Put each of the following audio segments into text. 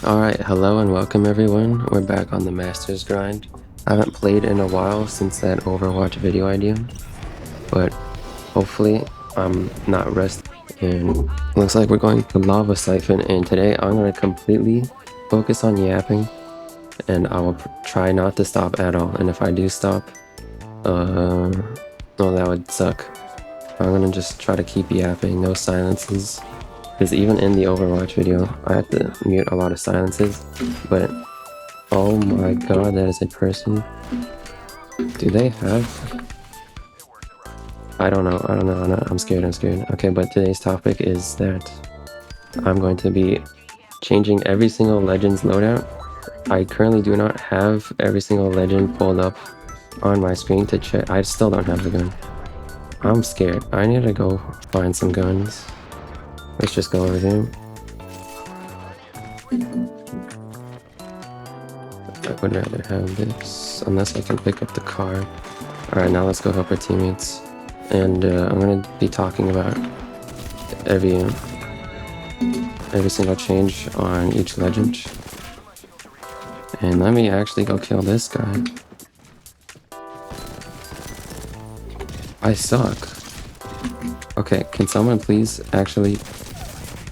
Alright, hello and welcome everyone. We're back on the Masters grind. I haven't played in a while since that Overwatch video idea, but hopefully I'm not rusty. And looks like we're going to Lava Siphon, and today I'm going to completely focus on yapping, and I will try not to stop at all. And if I do stop, well, that would suck. I'm going to just try to keep yapping, no silences. Because even in the Overwatch video, I have to mute a lot of silences, but oh my god, that is a person. Do they have... I don't know, I'm scared. Okay, but today's topic is that I'm going to be changing every single Legends loadout. I currently do not have every single Legend pulled up on my screen to check. I still don't have the gun. I'm scared. I need to go find some guns. Let's just go over there. I would rather have this, unless I can pick up the car. Alright, now let's go help our teammates. And I'm going to be talking about every single change on each legend. And let me actually go kill this guy. I suck. Okay, can someone please actually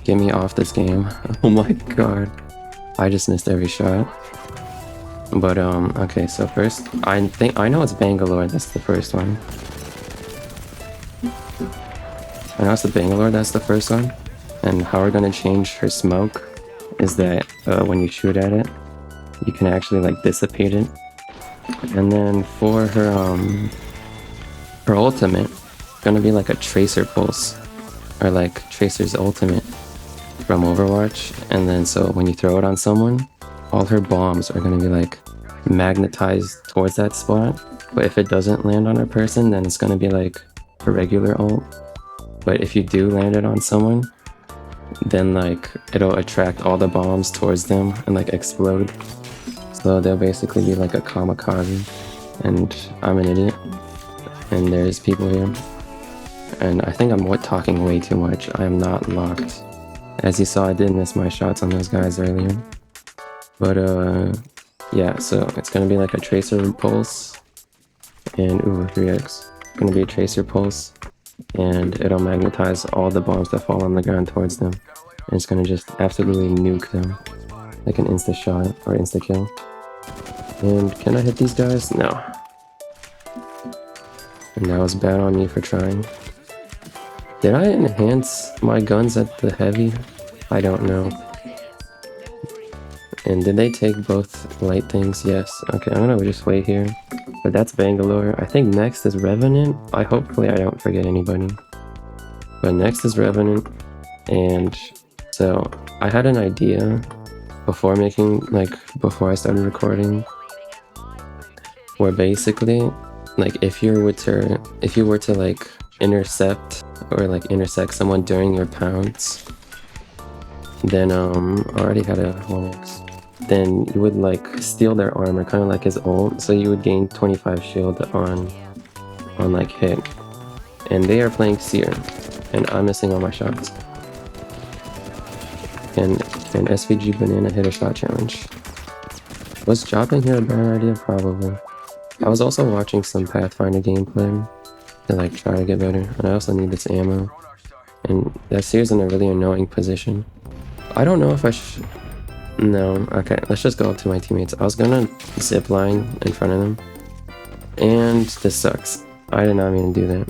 get me off this game? Oh my god. I just missed every shot. But okay, so first I know it's Bangalore, that's the first one. I know it's the Bangalore, that's the first one. And how we're gonna change her smoke is that when you shoot at it, you can actually like dissipate it. And then for her ultimate, gonna be like a Tracer Pulse, or like Tracer's ultimate from Overwatch. And then so when you throw it on someone, all her bombs are gonna be like magnetized towards that spot. But if it doesn't land on a person, then it's gonna be like a regular ult. But if you do land it on someone, then like it'll attract all the bombs towards them and like explode. So they'll basically be like a kamikaze. And I'm an idiot. And there's people here. And I think I'm talking way too much. I am not locked. As you saw, I did miss my shots on those guys earlier. But yeah, so it's gonna be like a Tracer Pulse. And ooh, 3x. Gonna be a Tracer Pulse. And it'll magnetize all the bombs that fall on the ground towards them. And it's gonna just absolutely nuke them. Like an insta shot or insta kill. And can I hit these guys? No. And that was bad on me for trying. Did I enhance my guns at the heavy? I don't know. And did they take both light things? Yes. Okay, I'm gonna just wait here. But that's Bangalore. I think next is Revenant. Hopefully I don't forget anybody. But next is Revenant. And so I had an idea before I started recording, where basically like if you were to like intercept or like intersect someone during your pounce, then I already had a 1x. Then you would like steal their armor, kind of like his ult, so you would gain 25 shield on like hit. And they are playing Seer, and I'm missing all my shots. And SVG Banana hit a shot challenge. Was dropping here a bad idea? Probably. I was also watching some Pathfinder gameplay to like try to get better, and I also need this ammo. And that Seer's in a really annoying position. I don't know if I should... No, okay, let's just go up to my teammates. I was gonna zip line in front of them. And this sucks. I did not mean to do that.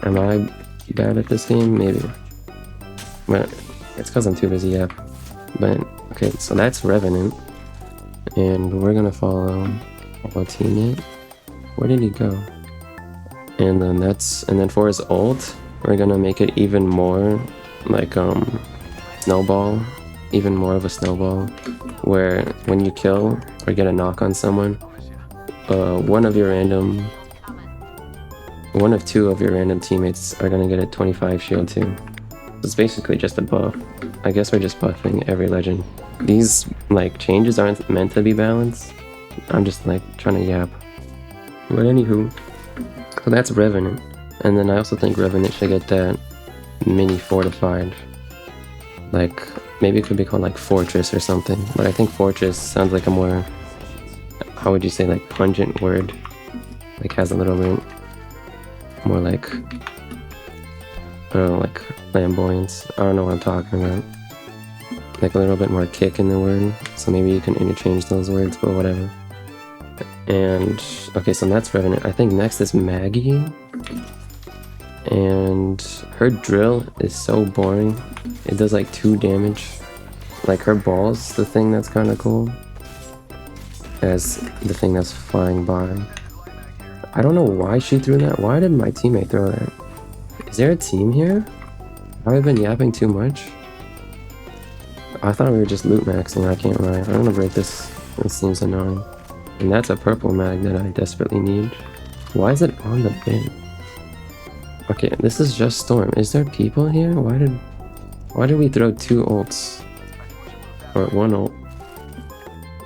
Am I bad at this game? Maybe. But it's because I'm too busy, yeah. But, okay, so that's Revenant. And we're gonna follow our teammate. Where did he go? And then for his ult, we're gonna make it even more like snowball, even more of a snowball, where when you kill or get a knock on someone, one of two of your random teammates are gonna get a 25 shield too. It's basically just a buff. I guess we're just buffing every legend. These like changes aren't meant to be balanced. I'm just like trying to yap. But anywho, so that's Revenant. And then I also think Revenant should get that mini fortified. Like Maybe it could be called like Fortress or something, but I think Fortress sounds like a more, how would you say, like pungent word. Like has a little bit more like, I don't know, like flamboyance. I don't know what I'm talking about. Like a little bit more kick in the word. So maybe you can interchange those words, but whatever. And okay, so that's Revenant. I think next is Maggie. And her drill is so boring. It does like 2 damage. Like her ball's the thing that's kind of cool. As the thing that's flying by. I don't know why she threw that. Why did my teammate throw that? Is there a team here? Have I been yapping too much? I thought we were just loot maxing, I can't lie. I'm gonna break this. This seems annoying. And that's a purple mag that I desperately need. Why is it on the bin? Okay, this is just Storm. Is there people here? Why did we throw 2 ults? Or 1 ult?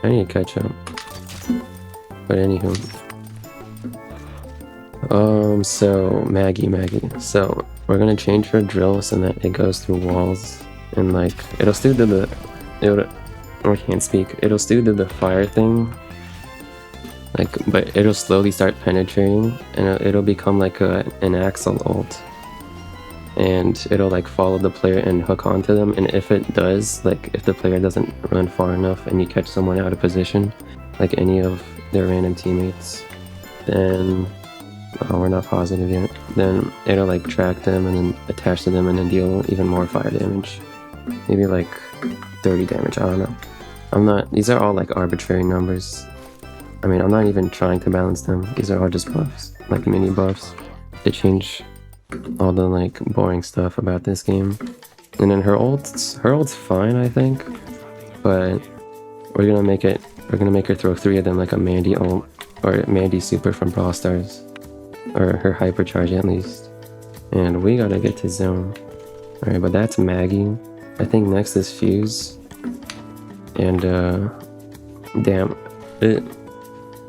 I need to catch up. But anywho. So Maggie. So we're gonna change her drill so that it goes through walls. And like, it'll still do the, I can't speak. It'll still do the fire thing. Like, but it'll slowly start penetrating, and it'll become like an Axel ult. And it'll like follow the player and hook onto them. And if it does, like if the player doesn't run far enough and you catch someone out of position, like any of their random teammates, then, oh, we're not positive yet. Then it'll like track them and then attach to them and then deal even more fire damage. Maybe like 30 damage, I don't know. These are all like arbitrary numbers. I mean, I'm not even trying to balance them. These are all just buffs, like mini buffs. They change all the like boring stuff about this game. And then her ult's fine, I think. But we're gonna make her throw 3 of them like a Mandy ult, or Mandy super from Brawl Stars. Or her hypercharge at least. And we gotta get to zone. Alright, but that's Maggie. I think next is Fuse. And damn,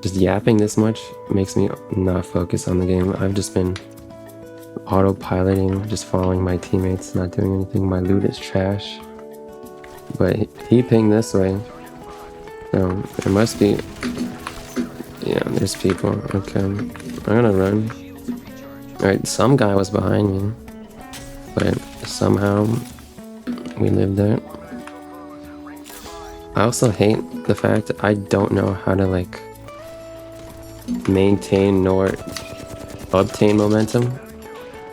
just yapping this much makes me not focus on the game. I've just been autopiloting, just following my teammates, not doing anything. My loot is trash. But he pinged this way. So there must be, yeah, there's people. Okay, I'm gonna run. Alright, some guy was behind me, but somehow we lived it. I also hate the fact that I don't know how to like maintain nor obtain momentum,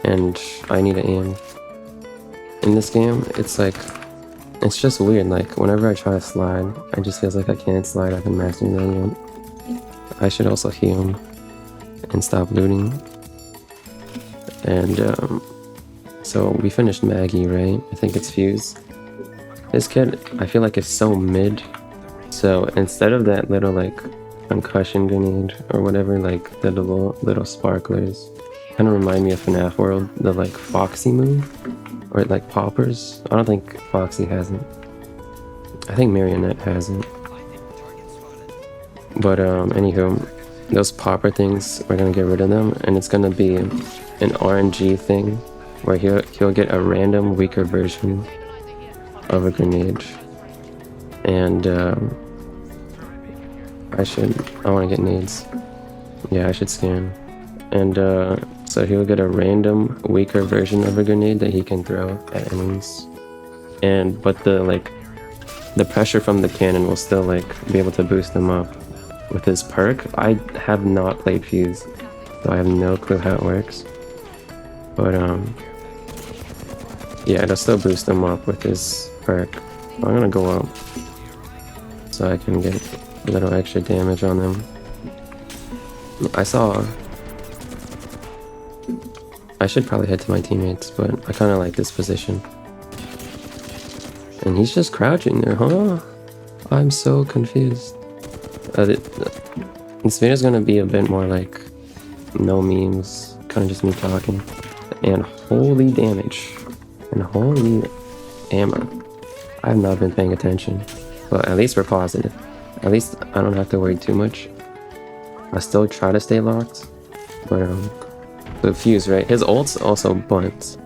and I need to aim. In this game, it's like, it's just weird. Like whenever I try to slide, I just feels like I can't slide. I've been mastering that yet. I should also heal and stop looting. And so we finished Maggie, right? I think it's Fuse. This kid, I feel like, is so mid. So instead of that little like concussion grenade or whatever, like the little sparklers, kind of remind me of FNAF World, the like Foxy move, or like poppers. I don't think Foxy has it. I think Marionette has it. But anywho, those popper things, we're gonna get rid of them, and it's gonna be an RNG thing where he'll get a random weaker version of a grenade. And I want to get nades. Yeah, I should scan. And so he'll get a random weaker version of a grenade that he can throw at enemies. But the pressure from the cannon will still like be able to boost him up with his perk. I have not played Fuse, so I have no clue how it works. But yeah, it'll still boost him up with his perk. I'm gonna go up so I can get a little extra damage on them. I should probably head to my teammates, but I kind of like this position. And he's just crouching there, huh? I'm so confused. This video is gonna be a bit more like no memes, kind of just me talking. And holy damage. And holy ammo. I have not been paying attention. But at least we're positive. At least I don't have to worry too much. I still try to stay locked. But the Fuse, right? His ult's also bunt.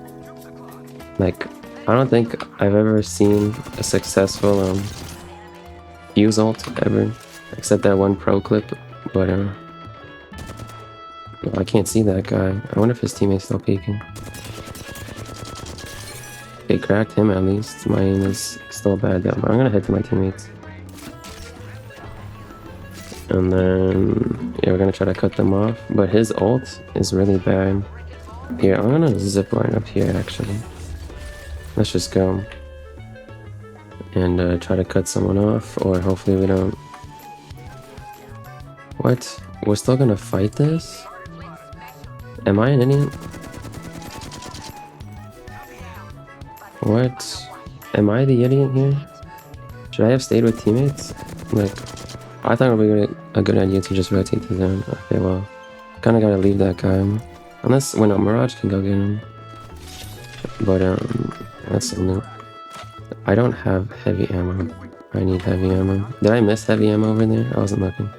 Like, I don't think I've ever seen a successful fuse ult ever, except that one pro clip. But I can't see that guy. I wonder if his teammate's still peeking. They cracked him at least. My aim is still bad though, but I'm gonna head to my teammates. And then, yeah, we're gonna try to cut them off. But his ult is really bad. Here, I'm gonna zip line up here actually. Let's just go. And try to cut someone off, or hopefully we don't. What? We're still gonna fight this? Am I an idiot? What? Am I the idiot here? Should I have stayed with teammates? Like, I thought it would be a good idea to just rotate to them. Okay, well, kinda gotta leave that guy. Unless, well, no, Mirage can go get him. But, that's a loot. I don't have heavy ammo. I need heavy ammo. Did I miss heavy ammo over there? I wasn't looking.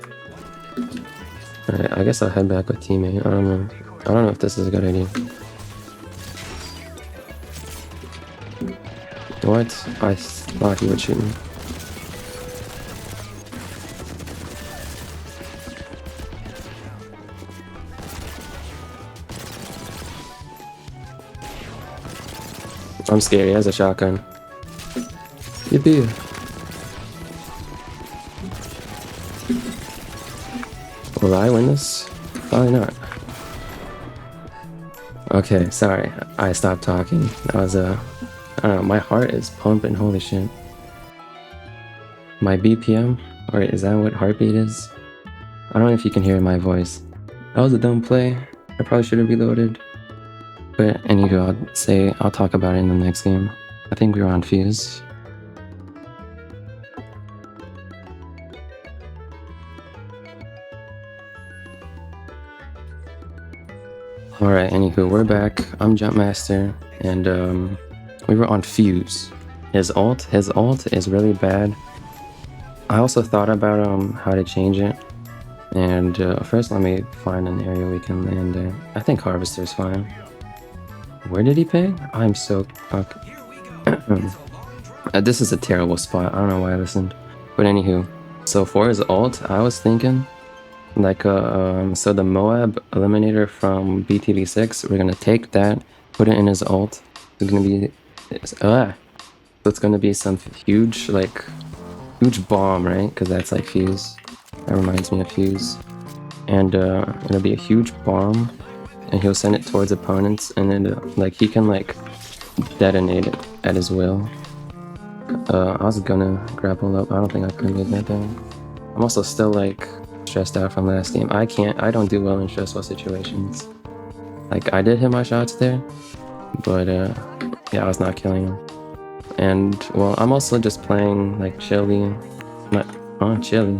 Alright, I guess I'll head back with teammate. I don't know. I don't know if this is a good idea. What? I thought he would shoot me. I'm scared. He has a shotgun. Yippee. Will I win this? Probably not. Okay, sorry. I stopped talking. I was, I don't know, my heart is pumping, holy shit. My BPM? Or is that what heartbeat is? I don't know if you can hear my voice. That was a dumb play. I probably should have reloaded. But anywho, I'll talk about it in the next game. I think we were on fuse. Alright, anywho, we're back. I'm Jumpmaster, and we were on fuse. His ult is really bad. I also thought about how to change it. And first let me find an area we can land in. I think Harvester's fine. Where did he ping? I'm so fuck. This is a terrible spot. I don't know why I listened. But anywho, so for his ult, I was thinking like so the Moab eliminator from BTV6, we're gonna take that, put it in his ult. It's gonna be so it's gonna be some huge bomb, right? Because that's like fuse. That reminds me of fuse. And it'll be a huge bomb, and he'll send it towards opponents, and then he can detonate it at his will. I was gonna grapple up. I don't think I could get that thing. I'm also still stressed out from last game. I don't do well in stressful situations. I did hit my shots there, but yeah, I was not killing him. And well, I'm also just playing chilly, chilly,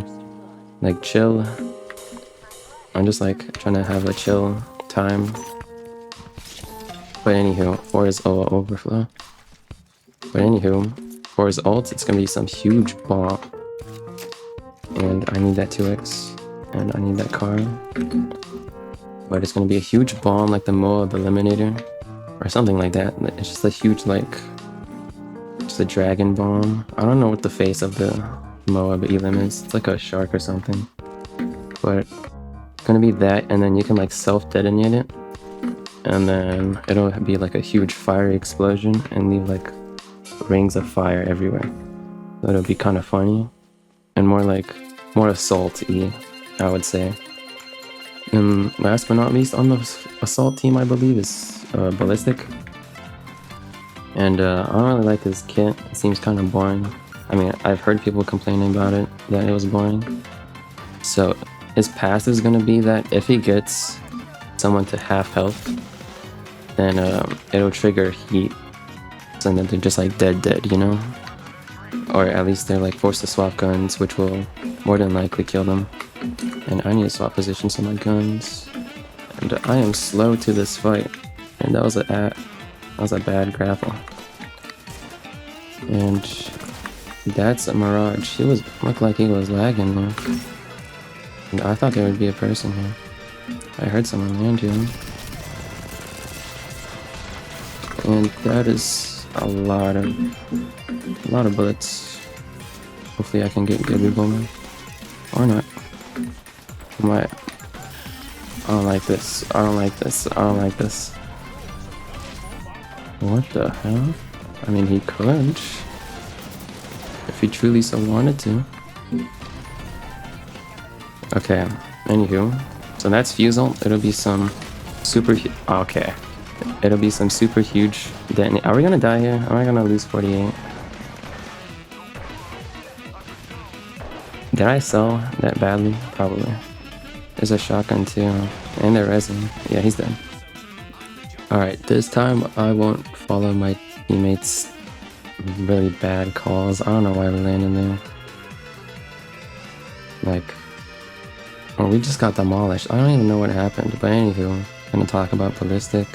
chill. I'm just trying to have a chill time. But anywho, for his overflow. But anywho, for his ult, it's gonna be some huge bomb. And I need that 2x. And I need that car. But it's gonna be a huge bomb like the Moab Eliminator. Or something like that. It's just a huge just a dragon bomb. I don't know what the face of the Moab Elim is. It's like a shark or something. But it's gonna be that, and then you can self-detonate it. And then it'll be a huge fiery explosion and leave rings of fire everywhere. So it'll be kind of funny. And more assault-y, I would say. And last but not least, on the assault team, I believe, is Ballistic. And I don't really like his kit. It seems kind of boring. I mean, I've heard people complaining about it, that it was boring. So his passive is going to be that if he gets someone to half health, then it'll trigger heat. So then they're just dead, you know? Or at least they're forced to swap guns, which will more than likely kill them. And I need to swap positions on my guns. And I am slow to this fight. And that was a bad grapple. And that's a Mirage. He looked like he was lagging there. And I thought there would be a person here. I heard someone land here. And that is a lot of bullets. Hopefully I can get good people now. Or not. I don't like this. I don't like this. I don't like this. What the hell? I mean, he could. If he truly so wanted to. Okay, anywho. So that's fuse ult. It'll be some super... Okay. It'll be some super huge detonate. Are we gonna die here? Am I gonna lose 48? Did I sell that badly? Probably. There's a shotgun too. And a resin. Yeah, he's dead. Alright, this time I won't follow my teammates' really bad calls. I don't know why we landed there. Like, well, we just got demolished. I don't even know what happened. But anywho, I'm gonna talk about ballistic.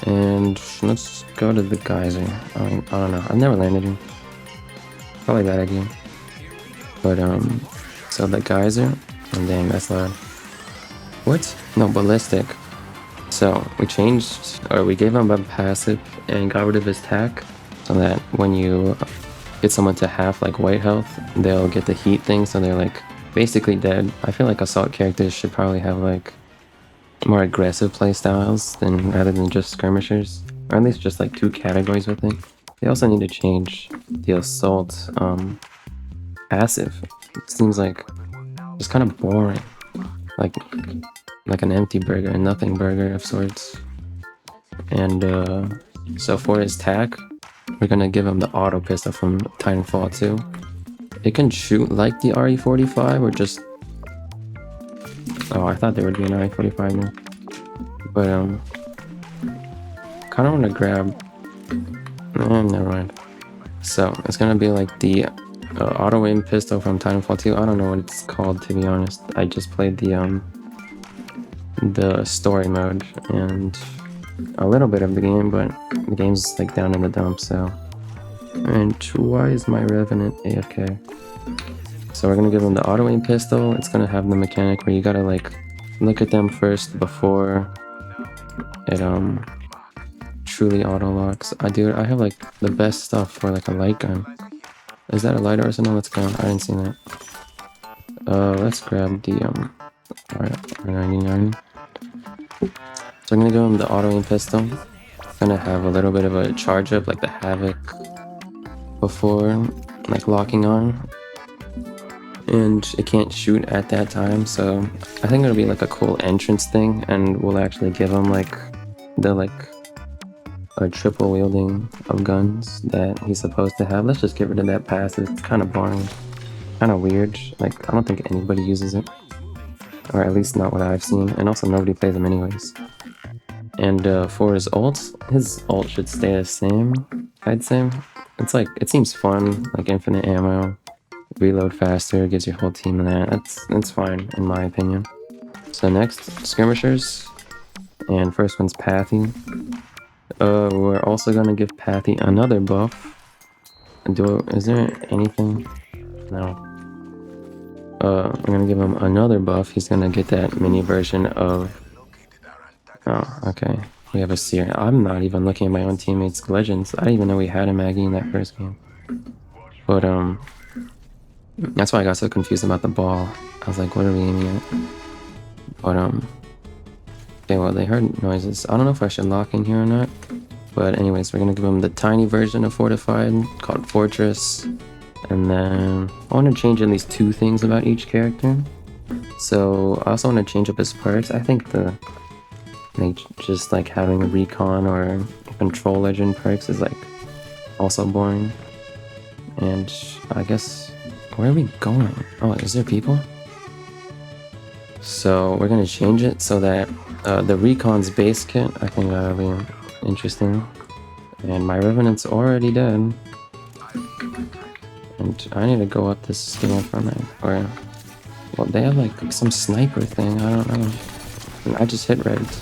And let's go to the geyser. I don't know. I've never landed here. Probably a bad idea. But so the geyser. Oh, dang, that's loud. What? No, ballistic. So we changed, or we gave him a passive and got rid of his tack, so that when you get someone to half like white health, they'll get the heat thing, so they're like basically dead. I feel like assault characters should probably have like more aggressive playstyles than rather than just skirmishers, or at least just like 2 categories with it. They also need to change the assault passive. It seems like it's kind of boring, like an empty burger, a nothing burger of sorts. And so for his tack, we're gonna give him the auto pistol from Titanfall 2. It can shoot like the RE45 or just... Oh, I thought there would be an RE45 there. But kind of want to grab... never mind. So it's gonna be like the auto aim pistol from Titanfall 2. I don't know what it's called, to be honest. I just played the story mode and a little bit of the game, but the game's like down in the dumps. So, and why is my Revenant AFK? So we're gonna give him the auto aim pistol. It's gonna have the mechanic where you gotta like look at them first before it truly auto locks. I have like the best stuff for like a light gun. Is that a light arsenal? Let's go. I didn't see that. Let's grab the R99. So I'm gonna give him the auto aim pistol. Gonna have a little bit of a charge up like the Havoc before like locking on. And it can't shoot at that time, so I think it'll be like a cool entrance thing, and we'll actually give him like a triple wielding of guns that he's supposed to have. Let's just get rid of that passive. It's kind of boring, kind of weird. Like, I don't think anybody uses it, or at least not what I've seen, and also nobody plays them anyways. And for his ult should stay the same, I'd say. It's like, it seems fun, like infinite ammo, reload faster, gives your whole team that. That's fine in my opinion. So next, skirmishers, and first one's Pathy. We're also gonna give Pathy another buff. Is there anything? No. We're gonna give him another buff. He's gonna get that mini version of... Oh, okay. We have a Seer. I'm not even looking at my own teammates' legends. I didn't even know we had a Maggie in that first game. But, that's why I got so confused about the ball. I was like, what are we aiming at? But, okay, well, they heard noises. I don't know if I should lock in here or not. But anyways, we're gonna give him the tiny version of Fortified called Fortress. And then I want to change at least 2 things about each character. So I also want to change up his perks. I think just like having a recon or control legend perks is like also boring. And I guess, where are we going? Oh, is there people? So we're gonna change it so that the recon's base kit, I think that'll be interesting. And my Revenant's already dead. And I need to go up this scale for me. Or, well, they have like some sniper thing, I don't know. And I just hit reds.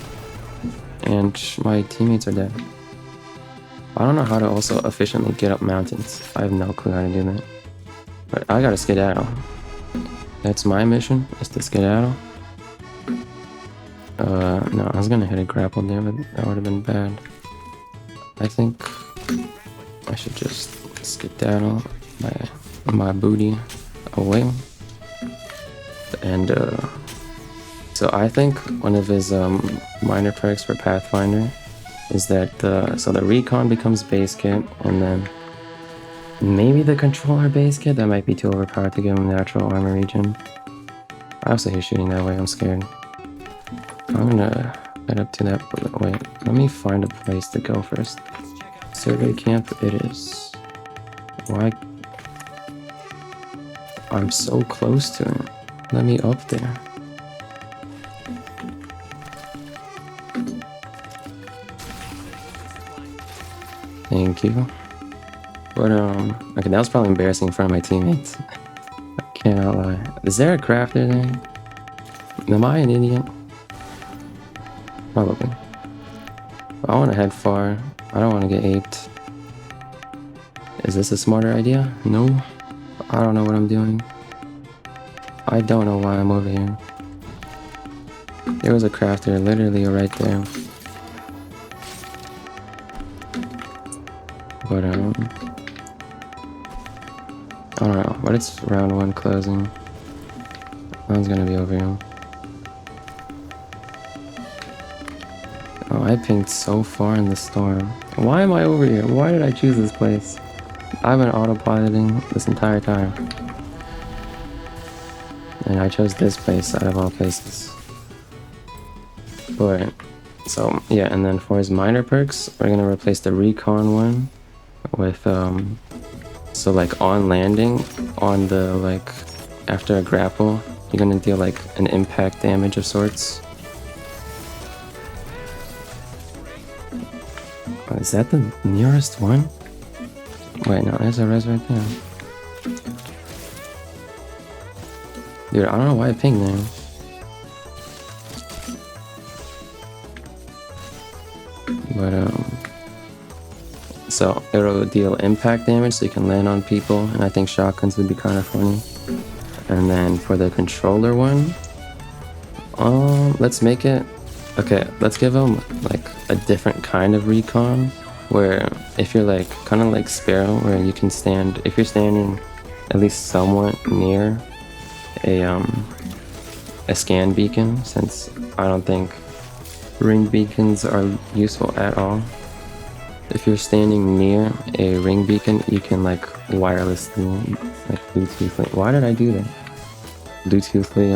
And my teammates are dead. I don't know how to also efficiently get up mountains. I have no clue how to do that. But I gotta skedaddle. That's my mission, is to skedaddle. No, I was gonna hit a grapple there, but that would have been bad. I think I should just skedaddle my booty away. And so I think one of his minor perks for Pathfinder is that the recon becomes base kit, and then maybe the controller base kit. That might be too overpowered to give him natural armor regen. I also hate shooting that way, I'm scared. I'm gonna head up to that. Wait, let me find a place to go first. Survey camp it is. Why? I'm so close to it. Let me up there. Thank you. But okay, that was probably embarrassing in front of my teammates. I cannot lie. Is there a crafter there? Am I an idiot? Probably. I want to head far. I don't want to get aped. Is this a smarter idea? No. I don't know what I'm doing. I don't know why I'm over here. There was a crafter literally right there. But I don't know. But it's round 1 closing. One's gonna be over here. Oh, I pinged so far in the storm. Why am I over here? Why did I choose this place? I've been autopiloting this entire time. And I chose this place out of all places. But, so, yeah, and then for his minor perks, we're gonna replace the recon one with, so like on landing, on the, like, after a grapple, you're gonna deal like an impact damage of sorts. Oh, is that the nearest one? Wait, no, there's a res right there. Dude, I don't know why I pinged there. But, so it'll deal impact damage so you can land on people, and I think shotguns would be kind of funny. And then for the controller one, let's make it, okay, let's give them like a different kind of recon, where if you're like, kind of like Sparrow, where you can stand, if you're standing at least somewhat near a scan beacon, since I don't think ring beacons are useful at all. If you're standing near a ring beacon, you can like wirelessly, like Bluetoothly. Why did I do that? Bluetoothly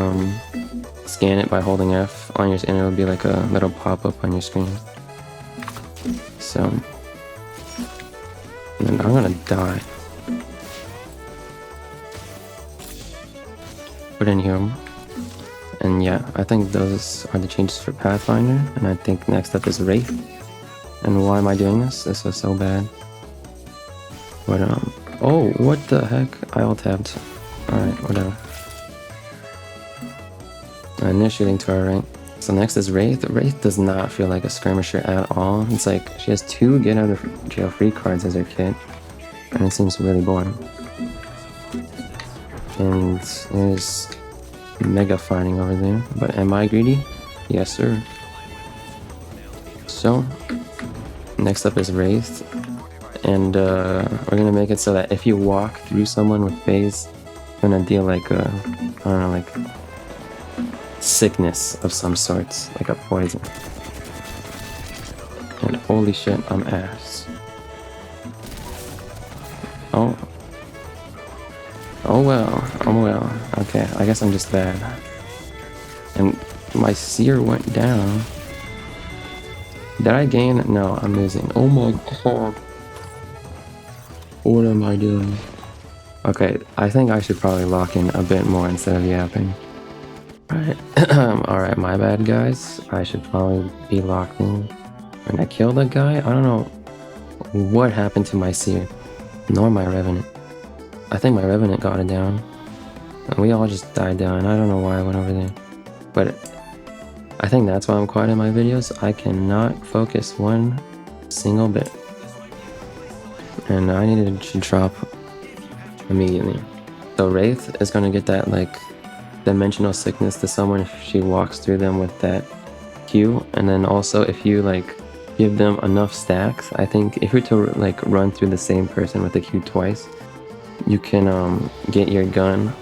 scan it by holding F on your, and it'll be like a little pop-up on your screen. So, and then I'm gonna die. Put in here. And yeah, I think those are the changes for Pathfinder. And I think next up is Wraith. And why am I doing this? This is so bad. But oh, what the heck? I alt-tabbed. Alright, whatever. And they're shooting to our right. So next is Wraith. Wraith does not feel like a skirmisher at all. It's like she has 2 get out of jail free cards as her kit. And it seems really boring. And there's mega fighting over there. But am I greedy? Yes, sir. So, next up is Wraith. And we're gonna make it so that if you walk through someone with phase, you're gonna deal like a, I don't know, like sickness of some sorts, like a poison. And holy shit, I'm ass. Oh. Oh well, oh well. Okay, I guess I'm just bad. And my seer went down. Did I gain? No, I'm losing. Oh my god. What am I doing? Okay, I think I should probably lock in a bit more instead of yapping. Alright, alright, my bad guys. I should probably be locked in. When I killed that guy, I don't know what happened to my seer, nor my revenant. I think my revenant got it down. And we all just died down. I don't know why I went over there. But I think that's why I'm quiet in my videos. I cannot focus one single bit. And I needed to drop immediately. So Wraith is going to get that like dimensional sickness to someone if she walks through them with that Q. And then also if you give them enough stacks. I think if you're to like run through the same person with the Q twice, you can get your gun.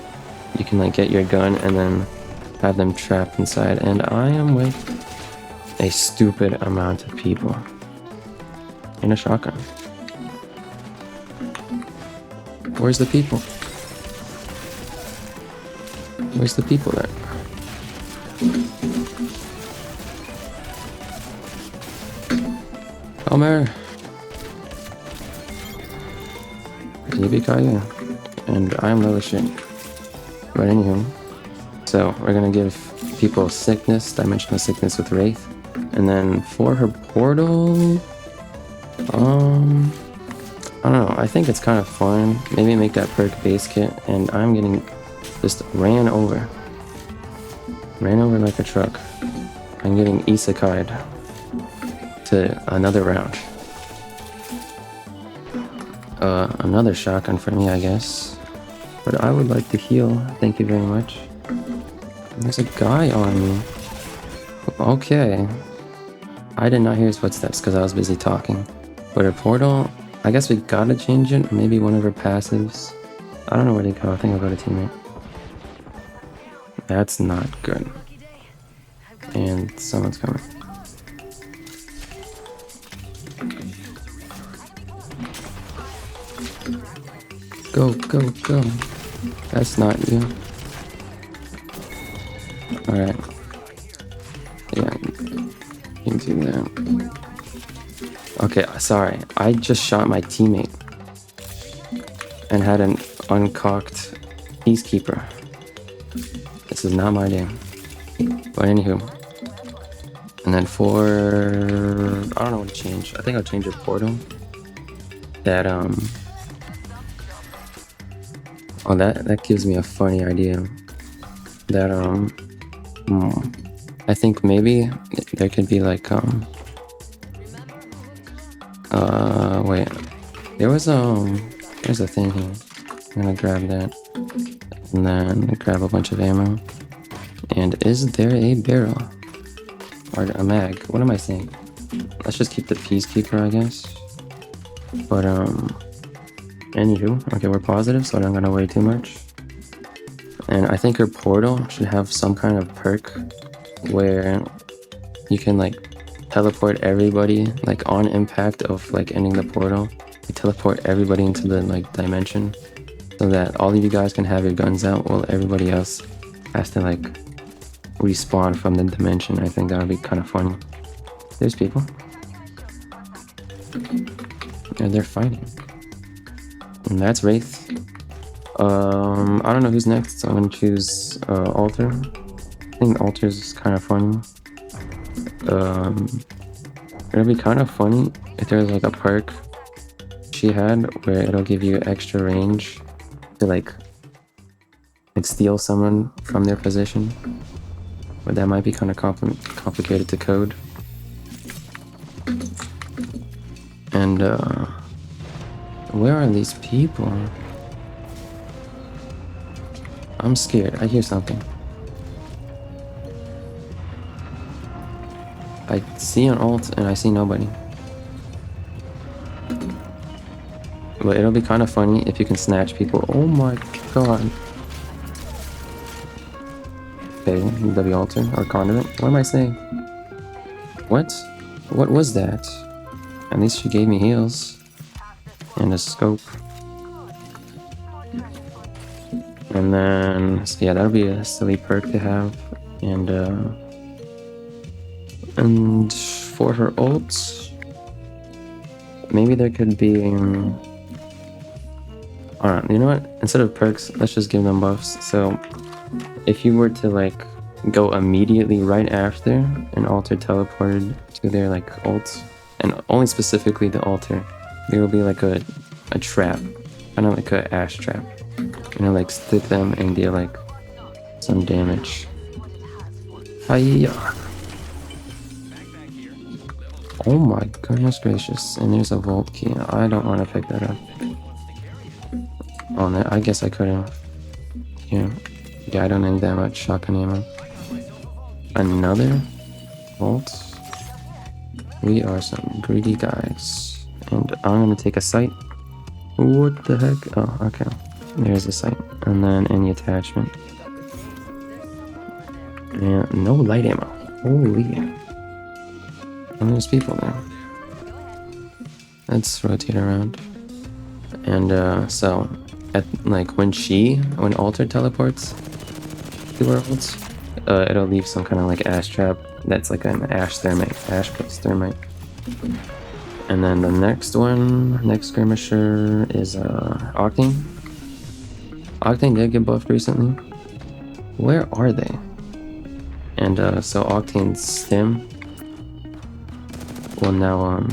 You can like get your gun and then have them trapped inside. And I am with a stupid amount of people in a shotgun. Where's the people? Where's the people at? Homer! Yippee-ki-yay. And I'm low as shit. But anywho, so we're gonna give people sickness, dimensional sickness with Wraith. And then for her portal, I don't know, I think it's kind of fun. Maybe make that perk base kit, and I'm getting just ran over. Ran over like a truck. I'm getting isekai'd to another round. Another shotgun for me, I guess. But I would like to heal. Thank you very much. There's a guy on me. Okay. I did not hear his footsteps because I was busy talking. But her portal, I guess we gotta change it. Maybe one of her passives. I don't know where they go. I think I'll go to teammate. That's not good. And someone's coming. Go, go, go. That's not you. Alright. Yeah. You can do that. Okay, sorry. I just shot my teammate. And had an uncocked Peacekeeper. This is not my game. But anywho. And then for... I don't know what to change. I think I'll change a portal. That, Oh, that gives me a funny idea. That, I think maybe there could be like, wait. There's a thing here. I'm gonna grab that. And then grab a bunch of ammo. And is there a barrel? Or a mag? What am I saying? Let's just keep the Peacekeeper, I guess. But, anywho, okay, we're positive, so I don't gotta worry too much. And I think her portal should have some kind of perk where you can like teleport everybody, like on impact of like ending the portal. You teleport everybody into the like dimension so that all of you guys can have your guns out while everybody else has to like respawn from the dimension. I think that would be kind of funny. There's people. And they're fighting. And that's Wraith. I don't know who's next, so I'm gonna choose Alter. I think Alter's is kind of funny. It'll be kind of funny if there's like a perk she had where it'll give you extra range to like steal someone from their position. But that might be kind of complicated to code. And where are these people? I'm scared. I hear something. I see an ult and I see nobody. But it'll be kind of funny if you can snatch people. Oh my god. Okay, W alter or conduit. What am I saying? What? What was that? At least she gave me heals. And a scope. And then, so yeah, that'll be a silly perk to have. And for her ult, maybe there could be, alright, you know what? Instead of perks, let's just give them buffs. So if you were to like go immediately right after an alter teleported to their like ult, and only specifically the alter, there will be like a trap, kind of like a ash trap. You know, like stick them and deal like some damage. Hiya! Oh my goodness gracious! And there's a vault key. I don't want to pick that up. Oh no, I guess I could've. Yeah, I don't need that much shotgun ammo. Another vault. We are some greedy guys. And I'm gonna take a sight. What the heck? Oh, okay. There's the sight. And then any attachment. And no light ammo. Holy. And there's people there. Let's rotate around. And so at like when Alter teleports to worlds, it'll leave some kind of like ash trap that's like an ash plus thermite. And then the next skirmisher is Octane. Octane did get buffed recently. Where are they? And so Octane's stim will now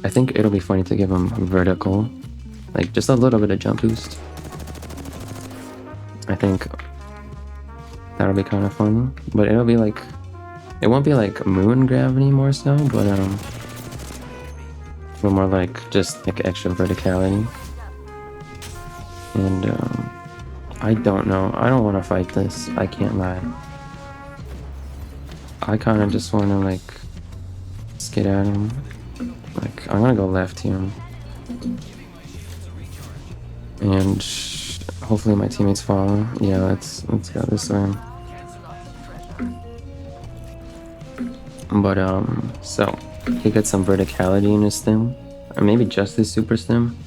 I think it'll be funny to give him vertical, like just a little bit of jump boost. I think that'll be kind of fun, but it'll be like, it won't be like moon gravity more so, but more like just like extra verticality. And I don't know, I don't want to fight this, I can't lie. I kind of just want to like skid at him. Like, I'm gonna go left here. And hopefully my teammates follow. Yeah, let's go this way. But so he gets some verticality in his stim, or maybe just his super stim.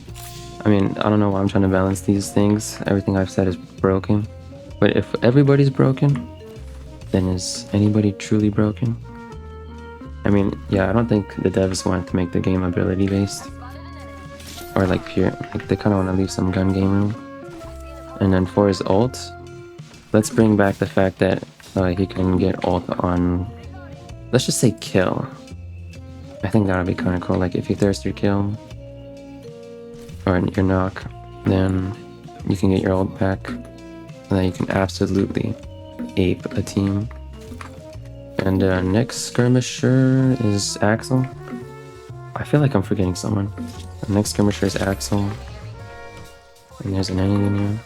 I mean, I don't know why I'm trying to balance these things. Everything I've said is broken. But if everybody's broken, then is anybody truly broken? I mean, yeah, I don't think the devs want to make the game ability based. Or like pure, like they kind of want to leave some gun game room. And then for his ult, let's bring back the fact that he can get ult on, let's just say kill. I think that would be kind of cool. Like if you thirst your kill, or your knock, then you can get your ult back. And then you can absolutely ape a team. And next skirmisher is Axel. I feel like I'm forgetting someone. The next skirmisher is Axel. And there's an enemy in here.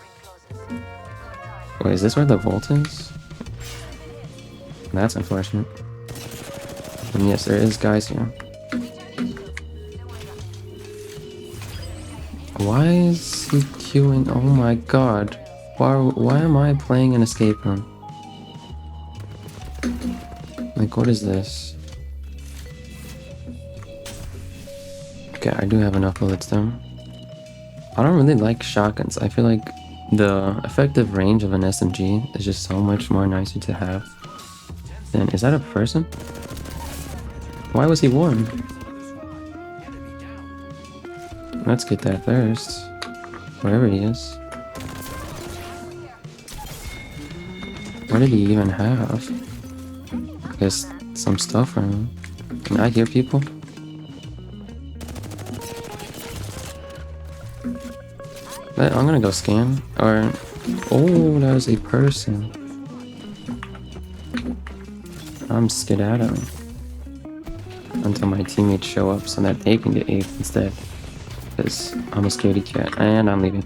Wait, is this where the vault is? That's unfortunate. And yes, there is guys here. Why is he queuing? Oh my god. Why am I playing an escape room? Like, what is this? Okay, I do have enough bullets though. I don't really like shotguns. I feel like the effective range of an SMG is just so much more nicer to have. Then, is that a person? Why was he warm? Let's get that thirst. Wherever he is. What did he even have? I guess some stuff for him. Can I hear people? But I'm gonna go scan. Or... oh, that was a person. I'm skedaddling. Until my teammates show up so that they can get aped instead. Because I'm a scaredy cat. And I'm leaving.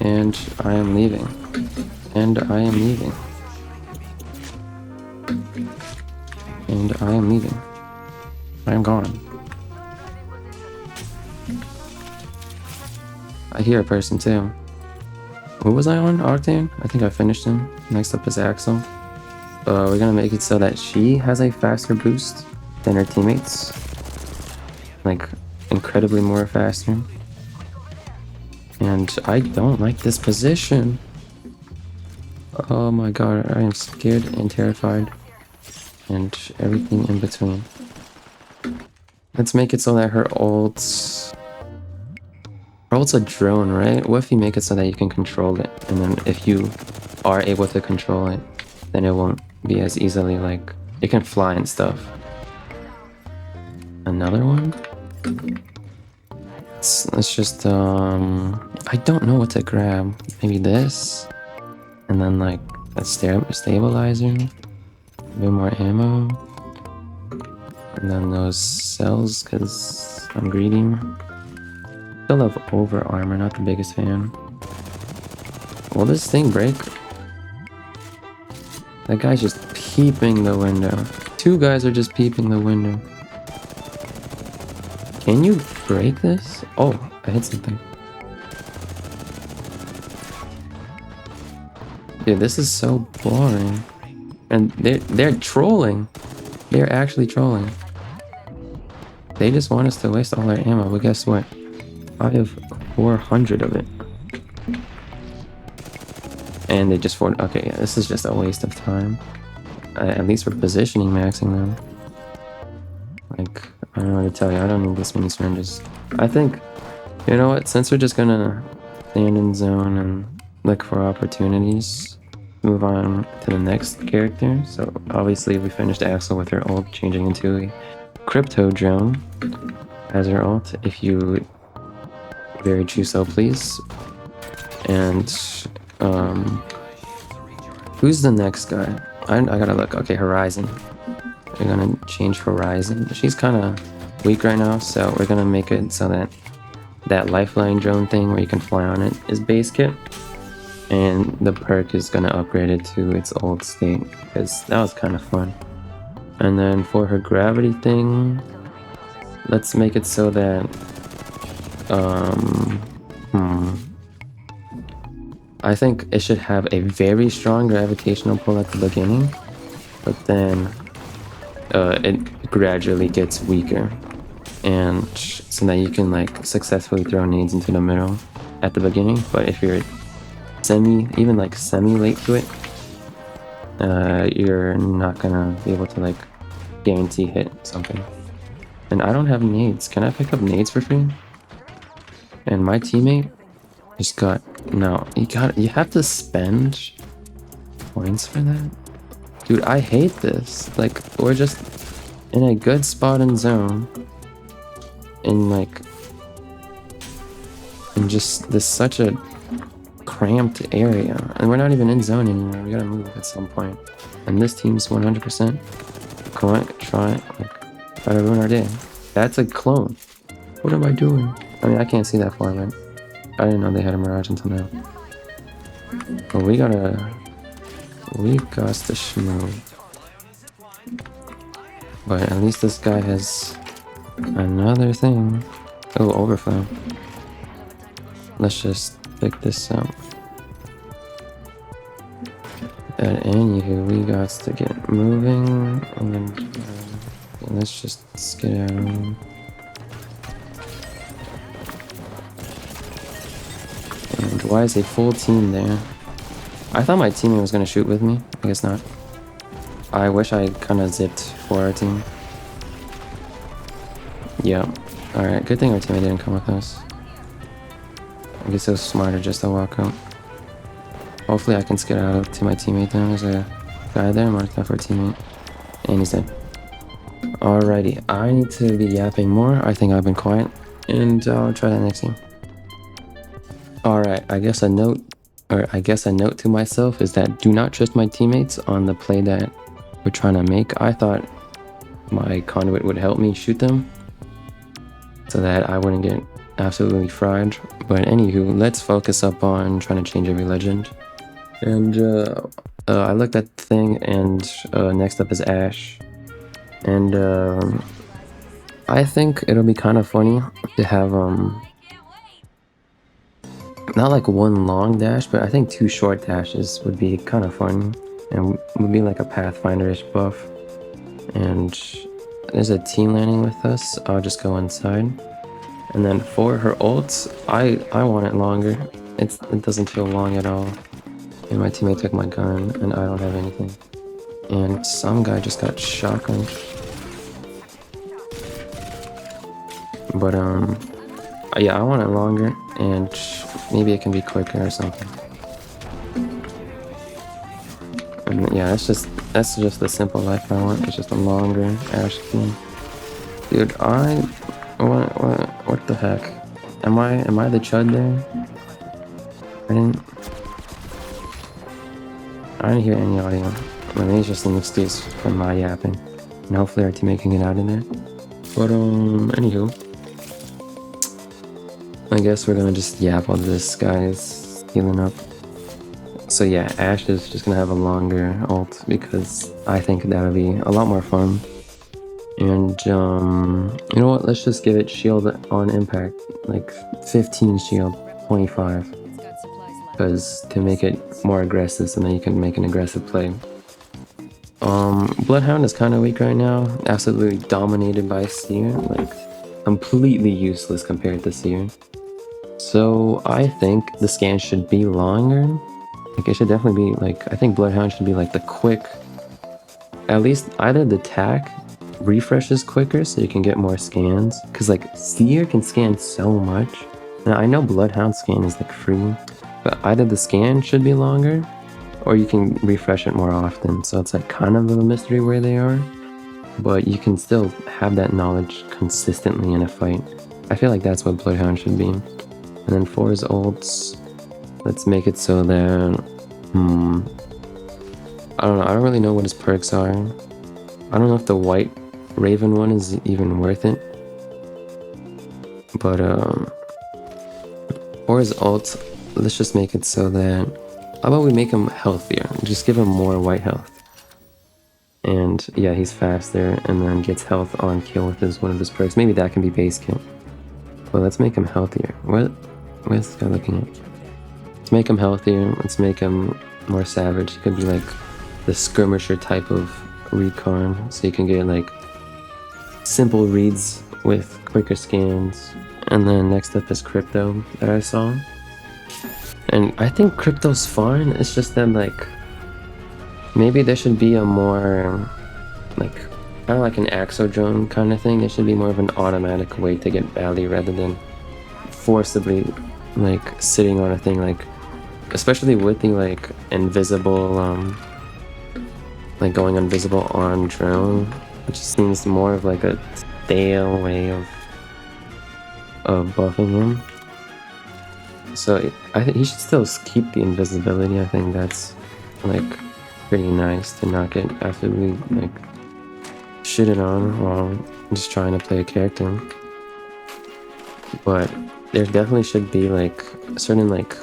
And I am leaving. And I am leaving. And I am leaving. I am gone. I hear a person too. What was I on? Octane? I think I finished him. Next up is Axel. We're gonna make it so that she has a faster boost than her teammates. Like, incredibly more faster. And I don't like this position. Oh my god, I am scared and terrified. And everything in between. Let's make it so that her ult's a drone, right? What if you make it so that you can control it? And then if you are able to control it, then it won't be as easily like... it can fly and stuff. Another one? Let's just, I don't know what to grab. Maybe this? And then like a stabilizer? A bit more ammo? And then those cells, because I'm greedy. Still love over armor, not the biggest fan. Will this thing break? That guy's just peeping the window. Two guys are just peeping the window. Can you break this? Oh, I hit something. Dude, this is so boring. And they're trolling. They're actually trolling. They just want us to waste all our ammo, but guess what? I have 400 of it. And they just okay, yeah, this is just a waste of time. At least we're positioning maxing them. Like, I don't know what to tell you. I don't need this many syringes. I think, you know what? Since we're just gonna stand in zone and look for opportunities, move on to the next character. So obviously we finished Axel with her ult, changing into a crypto drone as her ult. If you very choose so, please. And who's the next guy? I gotta look. Okay, Horizon. We're gonna change Horizon. She's kind of weak right now, so we're gonna make it so that that lifeline drone thing where you can fly on it is base kit, and the perk is gonna upgrade it to its old state because that was kind of fun. And then for her gravity thing, let's make it so that I think it should have a very strong gravitational pull at the beginning, but then it gradually gets weaker, and so that you can like successfully throw nades into the middle at the beginning. But if you're even like semi late to it, you're not gonna be able to like guarantee hit something. And I don't have nades. Can I pick up nades for free? And my teammate just got no. You have to spend points for that. Dude, I hate this. Like, we're just in a good spot in zone. In just this such a cramped area. And we're not even in zone anymore. We gotta move at some point. And this team's 100% try to ruin our day. That's a clone. What am I doing? I mean, I can't see that far, but I didn't know they had a Mirage until now. But we got to schmoo. But at least this guy has another thing. Oh, overflow. Let's just pick this up. But anywho, we got to get moving. And let's just skedaddle. And why is a full team there? I thought my teammate was gonna shoot with me. I guess not. I wish I kind of zipped for our team. Yep. Alright, good thing our teammate didn't come with us. I guess it was smarter just to walk up. Hopefully I can skid out to my teammate then. There's a guy there marked out for a teammate. And he's dead. Alrighty, I need to be yapping more. I think I've been quiet. And I'll try that next game. Alright, I guess a note to myself is that do not trust my teammates on the play that we're trying to make. I thought my conduit would help me shoot them so that I wouldn't get absolutely fried. But anywho, let's focus up on trying to change every legend. And I looked at the thing, and next up is Ash. And I think it'll be kind of funny to have not like one long dash, but I think 2 short dashes would be kind of fun and would be like a Pathfinder-ish buff. And there's a team landing with us. I'll just go inside. And then for her ults, I want it longer. It doesn't feel long at all. And my teammate took my gun, and I don't have anything. And some guy just got shotgun. But yeah, I want it longer, and maybe it can be quicker or something. And yeah, that's just the simple life I want. It's just a longer Ash team. Dude, what the heck? Am I the chud there? I didn't hear any audio. I mean, it's just an excuse for my yapping. And hopefully our teammate can get out of there. But anywho, I guess we're gonna just yap while this guy is healing up. So So yeah, Ashe is just gonna have a longer ult because I think that'll be a lot more fun. And you know what? Let's just give it shield on impact, like 15 shield, 25, because to make it more aggressive, so then you can make an aggressive play. Bloodhound is kind of weak right now, absolutely dominated by Seer, like completely useless compared to Seer. So I think the scan should be longer. Like it should definitely be like, I think Bloodhound should be like the quick, at least either the tack refreshes quicker so you can get more scans, because like Seer can scan so much. Now I know Bloodhound scan is like free, but either the scan should be longer or you can refresh it more often, so it's like kind of a mystery where they are, but you can still have that knowledge consistently in a fight. I feel like that's what Bloodhound should be. And then for his ults, let's make it so that I don't know, I don't really know what his perks are. I don't know if the white Raven one is even worth it, but for his ult, let's just make it so that, how about we make him healthier, just give him more white health, and yeah, he's faster and then gets health on kill with one of his perks. Maybe that can be base kill, but let's make him healthier. Where's this guy looking at? Let's make him healthier, let's make him more savage. He could be like the skirmisher type of recon, so you can get like simple reads with quicker scans. And then next up is Crypto that I saw, and I think Crypto's fine. It's just that like maybe there should be a more like kind of like an Axo drone kind of thing. There should be more of an automatic way to get value rather than forcibly like sitting on a thing, like especially with the like invisible like going invisible on drone, which seems more of like a stale way of buffing him. So I think he should still keep the invisibility. I think that's like pretty nice to not get absolutely like shitted on while just trying to play a character. But there definitely should be like certain like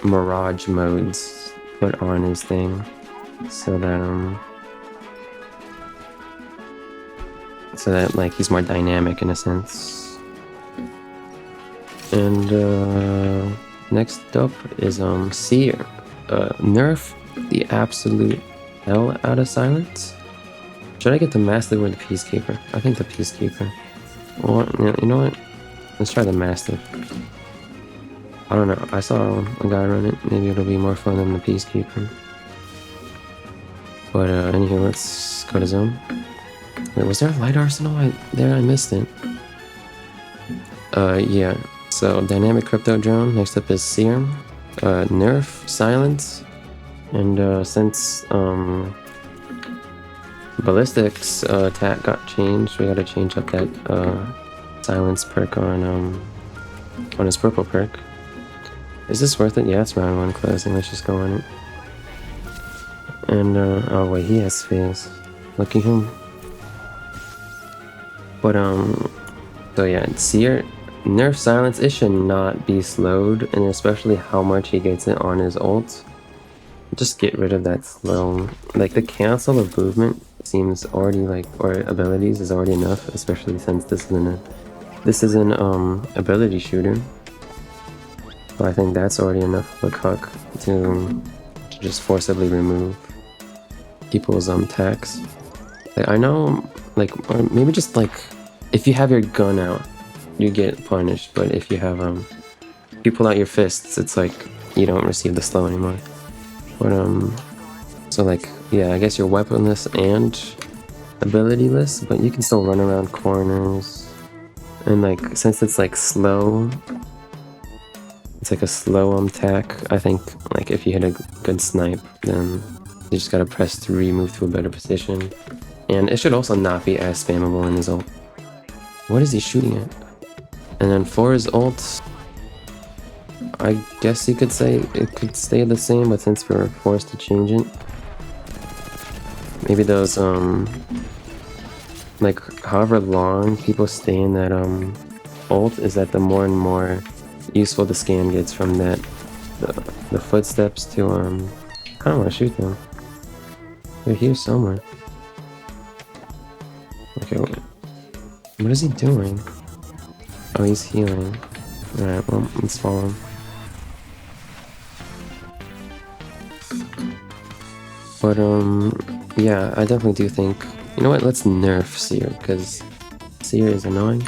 mirage modes put on his thing, so that like he's more dynamic in a sense. And next up is Seer. Nerf the absolute hell out of silence. Should I get the Mastiff or the Peacekeeper? I think the Peacekeeper. Or you know what? Let's try the Mastiff. I don't know. I saw a guy run it. Maybe it'll be more fun than the Peacekeeper. But anywho, let's go to zone. Wait, was there a light arsenal? I missed it. Yeah. So dynamic crypto drone. Next up is Seer. Nerf silence. And since ballistics attack got changed, we gotta change up that silence perk on his purple perk. Is this worth it? Yeah, it's round 1 closing. Let's just go on it. And oh wait, he has phase. Lucky him. But so yeah, Seer nerf silence. It should not be slowed, and especially how much he gets it on his ult. Just get rid of that slow. Like the cancel of movement seems already like, or abilities is already enough, especially since this is an ability shooter. So I think that's already enough of a cuck to just forcibly remove people's attacks. Like, I know, like, or maybe just like if you have your gun out, you get punished, but if you have if you pull out your fists, it's like you don't receive the slow anymore. But so like yeah, I guess you're weaponless and abilityless, but you can still run around corners. And like since it's like slow, it's like a slow attack. I think like if you hit a good snipe, then you just gotta press 3, move to a better position. And it should also not be as spammable in his ult. What is he shooting at? And then for his ult, I guess you could say it could stay the same, but since we're forced to change it, maybe those like however long people stay in that ult is that the more and more useful the scan gets from that the footsteps to I don't want to shoot them. They're here somewhere. Okay, what is he doing? Oh, he's healing. Alright, well, let's follow him. But, yeah, I definitely do think... You know what, let's nerf Seer, because Seer is annoying.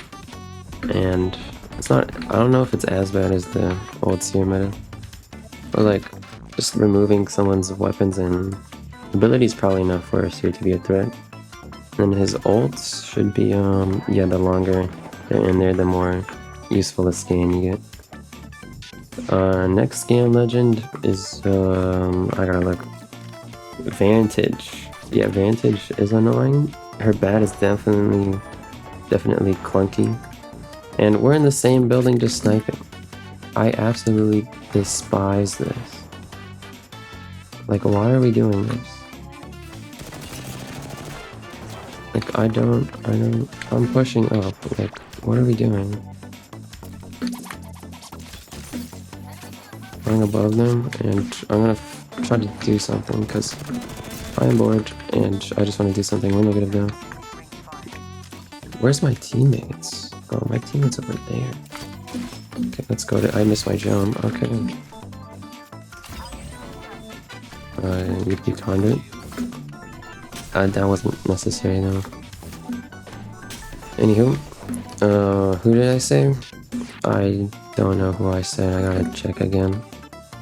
And it's not... I don't know if it's as bad as the old Seer meta. But, like, just removing someone's weapons and ability is probably enough for a Seer to be a threat. And his ults should be, yeah, the longer they're in there, the more useful a scan you get. Next scan legend is, I gotta look. Vantage. Yeah, Vantage is annoying. Her bat is definitely clunky. And we're in the same building just sniping. I absolutely despise this. Like, why are we doing this? Like, I'm pushing up. Like, what are we doing? Going above them, and I'm gonna try to do something, because I am bored, and I just want to do something. We're negative now. Where's my teammates? Oh, my teammates over there. Okay, let's go to... I missed my jump. Okay. You conduit. That wasn't necessary though. Anywho, who did I say? I don't know who I said. I gotta check again.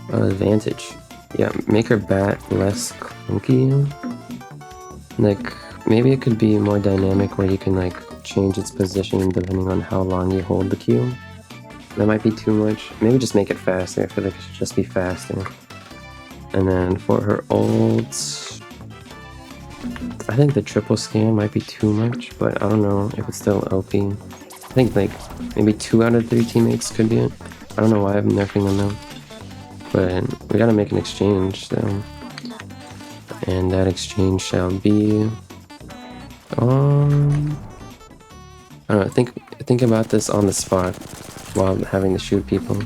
Vantage. Yeah, make her bat less clunky. Like, maybe it could be more dynamic where you can, like, change its position depending on how long you hold the Q. That might be too much. Maybe just make it faster. I feel like it should just be faster. And then for her ults, I think the triple scan might be too much, but I don't know if it's still OP. I think, like, maybe 2 out of 3 teammates could be it. I don't know why I'm nerfing them though. But we gotta make an exchange though. And that exchange shall be... I don't know, think about this on the spot while having to shoot people.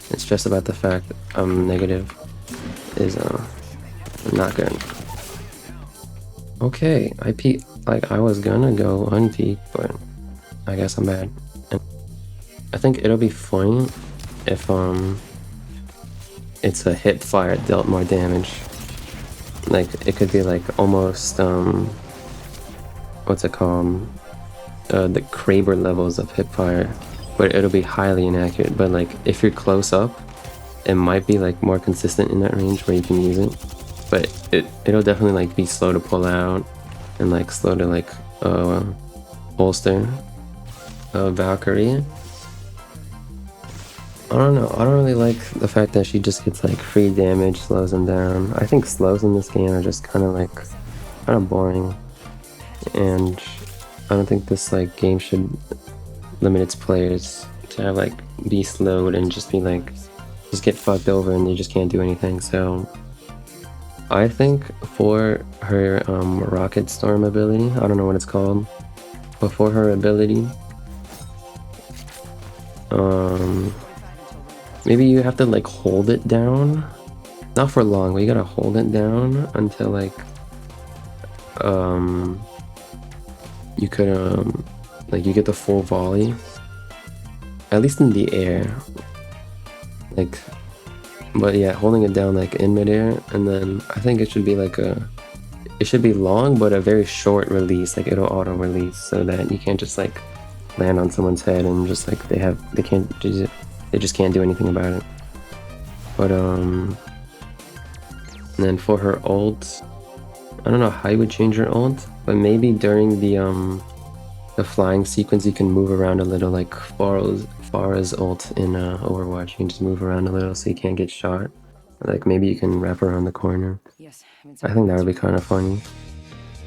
It's just about the fact that I'm negative is not good. Okay, I was gonna go unpeak, but I guess I'm bad. And I think it'll be funny if it's a hip fire dealt more damage. Like, it could be like almost what's it called? The Kraber levels of hip fire, but it'll be highly inaccurate. But like, if you're close up, it might be like more consistent in that range where you can use it. But it'll definitely like be slow to pull out and like slow to like holster. Valkyrie. I don't know. I don't really like the fact that she just gets like free damage, slows them down. I think slows in this game are just kind of boring, and I don't think this like game should limit its players to have like be slowed and just be like just get fucked over and they just can't do anything. So I think for her Rocket Storm ability, I don't know what it's called, but for her ability, maybe you have to like hold it down, not for long, but you gotta hold it down until like you could like you get the full volley, at least in the air, like. But yeah, holding it down like in midair, and then I think it should be like it should be long but a very short release, like it'll auto release, so that you can't just like land on someone's head and just like they just can't do anything about it. But and then for her ult, I don't know how you would change her ult, but maybe during the flying sequence you can move around a little, like Pharah's ult in Overwatch. You can just move around a little so you can't get shot. Like maybe you can wrap around the corner. Yes, I think that would be kind of funny.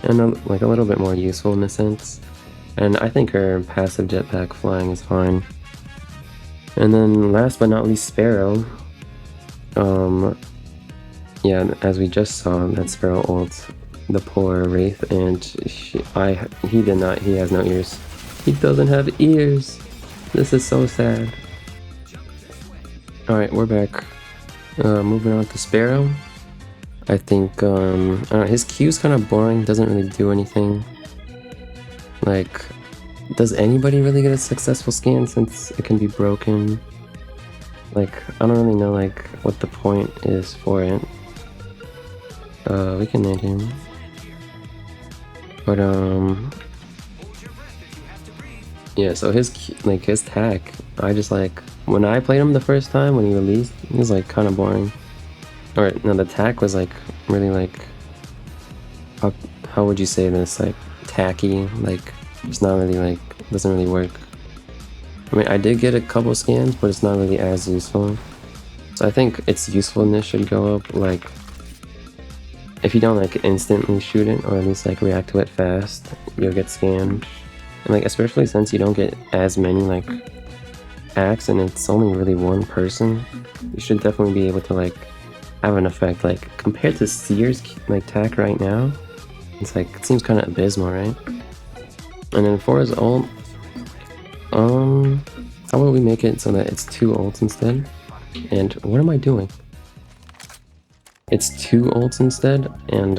And like a little bit more useful in a sense. And I think her passive jetpack flying is fine. And then last but not least, Sparrow. Yeah, as we just saw, that Sparrow ult the poor Wraith, and he has no ears. He doesn't have ears. This is so sad. Alright, we're back. Moving on to Sparrow. I think, I don't know, his Q is kind of boring, doesn't really do anything. Like, does anybody really get a successful scan since it can be broken? Like, I don't really know, like, what the point is for it. We can nade him. But, yeah, so his tack, I just, like, when I played him the first time, when he released, he was, like, kind of boring. Or, no, the tack was, like, really, like, how would you say this? Like, tacky, like, it's not really, like, doesn't really work. I mean, I did get a couple scans, but it's not really as useful. So I think its usefulness should go up, like, if you don't, like, instantly shoot it, or at least, like, react to it fast, you'll get scanned. And, like, especially since you don't get as many, like, hacks, and it's only really one person, you should definitely be able to, like, have an effect. Like, compared to Seer's, like, tack right now, it's, like, it seems kind of abysmal, right? And then for his ult, how about we make it so that it's 2 ults instead? And what am I doing? It's 2 ults instead, and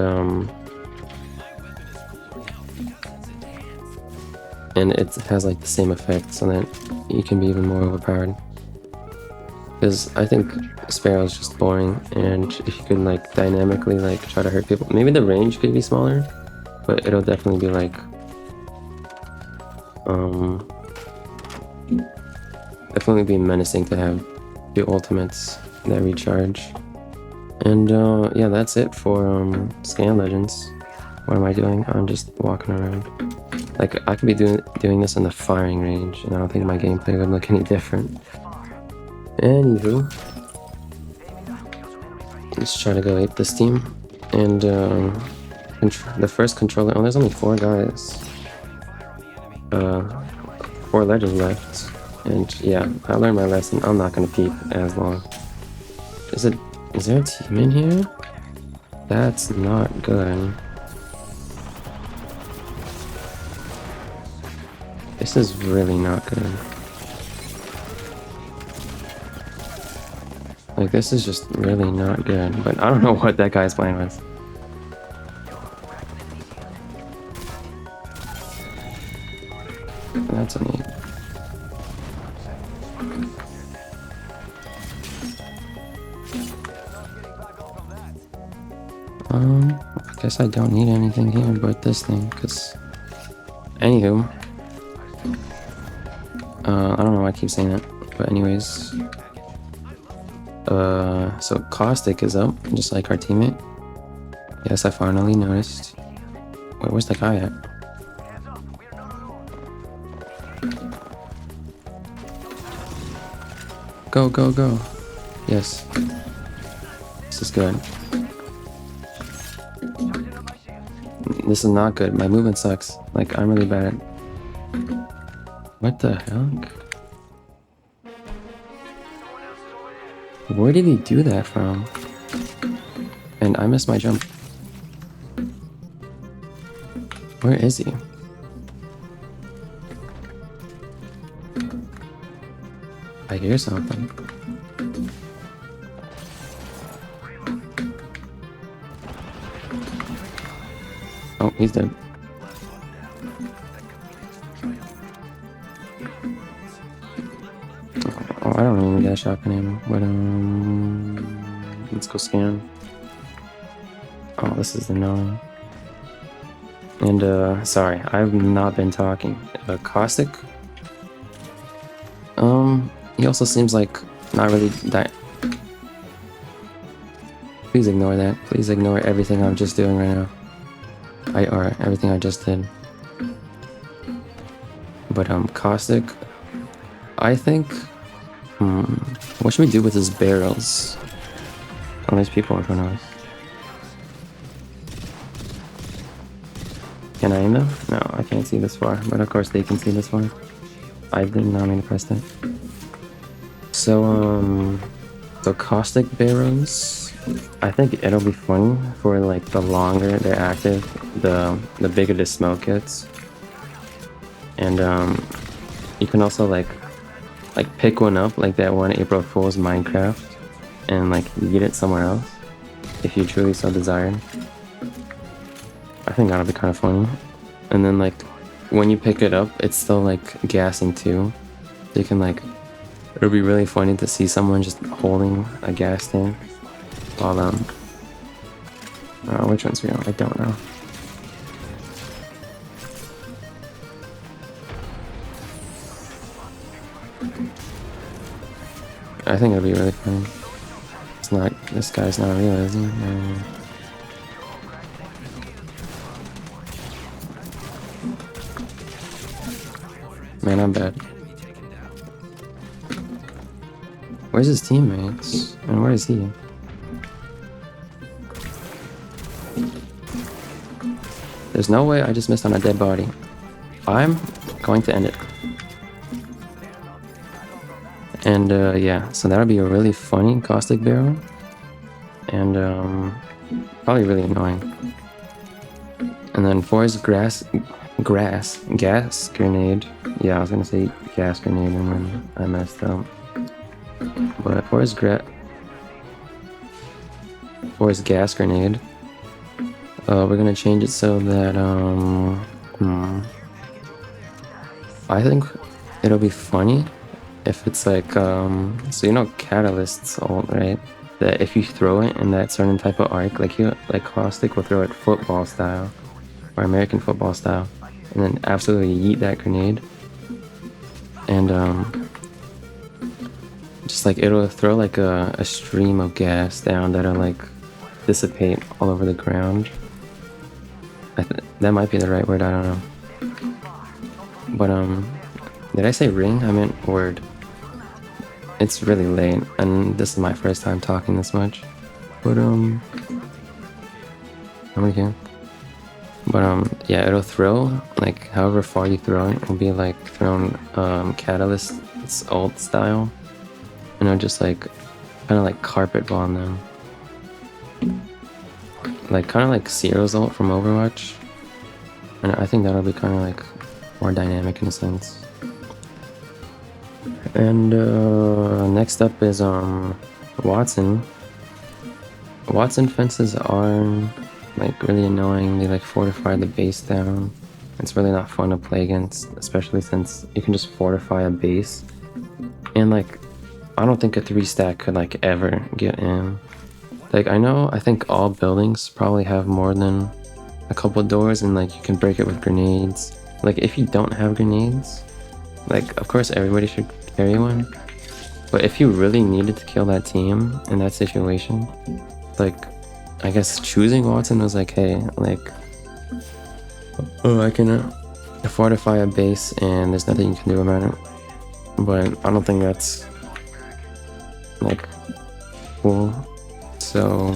it has like the same effect, so that you can be even more overpowered. Because I think Sparrow's just boring, and if you could like dynamically like try to hurt people, maybe the range could be smaller, but it'll definitely be like definitely be menacing to have 2 ultimates that recharge. And yeah, that's it for Scan Legends. What am I doing? I'm just walking around. Like, I could be doing this in the firing range, and I don't think my gameplay would look any different. Anywho, let's try to go ape this team. And the first controller. Oh, there's only 4 guys. 4 legends left. And yeah, I learned my lesson. I'm not gonna peep as long. Is there a team in here? That's not good. This is really not good. Like, this is just really not good. But I don't know what that guy's playing with. That's a neat. I guess I don't need anything here but this thing, because... Anywho. I don't know why I keep saying that, but anyways. So Caustic is up, just like our teammate. Yes, I finally noticed. Wait, where's the guy at? Go, go, go. Yes. This is good. This is not good. My movement sucks. Like, I'm really bad at... What the heck? Where did he do that from? And I missed my jump. Where is he? I hear something. Oh, he's dead. Oh, I don't really need that shotgun ammo, but let's go scan. Oh, this is the gnome. And sorry, I've not been talking. Caustic. He also seems like not really that. Please ignore that. Please ignore everything I'm just doing right now. Or everything I just did. But Caustic, I think, what should we do with his barrels? Oh, there's people in front of us. Can I aim them? No, I can't see this far, but of course they can see this far. I did not mean to press that. So, so Caustic barrels, I think it'll be funny for like the longer they're active, the bigger the smoke gets. And you can also like pick one up, like that one April Fool's Minecraft, and like yeet it somewhere else if you truly so desired. I think that'll be kind of funny. And then like when you pick it up, it's still like gassing too. So you can like, it'll be really funny to see someone just holding a gas tank while which one's real? I don't know. I think it'll be really funny. It's not, this guy's not real, is he? Man, I'm bad. Where's his teammates? And where is he? There's no way I just missed on a dead body. I'm going to end it. And yeah, so that'll be a really funny caustic barrel. And probably really annoying. And then for his gas grenade. Yeah, I was gonna say gas grenade and then I messed up. But for his gas grenade, we're gonna change it so that I think it'll be funny if it's like so you know Catalyst's ult, right? That if you throw it in that certain type of arc, like Caustic will throw it football style or American football style, and then absolutely yeet that grenade, and just like it'll throw like a stream of gas down that'll like dissipate all over the ground. That might be the right word, I don't know. But did I say ring? I meant word. It's really late and this is my first time talking this much. But I'm here. But yeah, it'll throw like however far you throw it. It'll be like thrown Catalyst's ult style. And it'll just like kind of like carpet bomb them. Like kind of like Zero's ult from Overwatch. And I think that'll be kind of like more dynamic in a sense. And next up is Watson. Watson fences are like really annoying. They like fortify the base down. It's really not fun to play against, especially since you can just fortify a base. And like, I don't think a 3-stack could like ever get in. Like I think all buildings probably have more than a couple doors and like you can break it with grenades. Like if you don't have grenades, like of course everybody should carry one. But if you really needed to kill that team in that situation, like I guess choosing Watson was like, hey, like, oh, I can fortify a base and there's nothing you can do about it. But I don't think that's like cool. So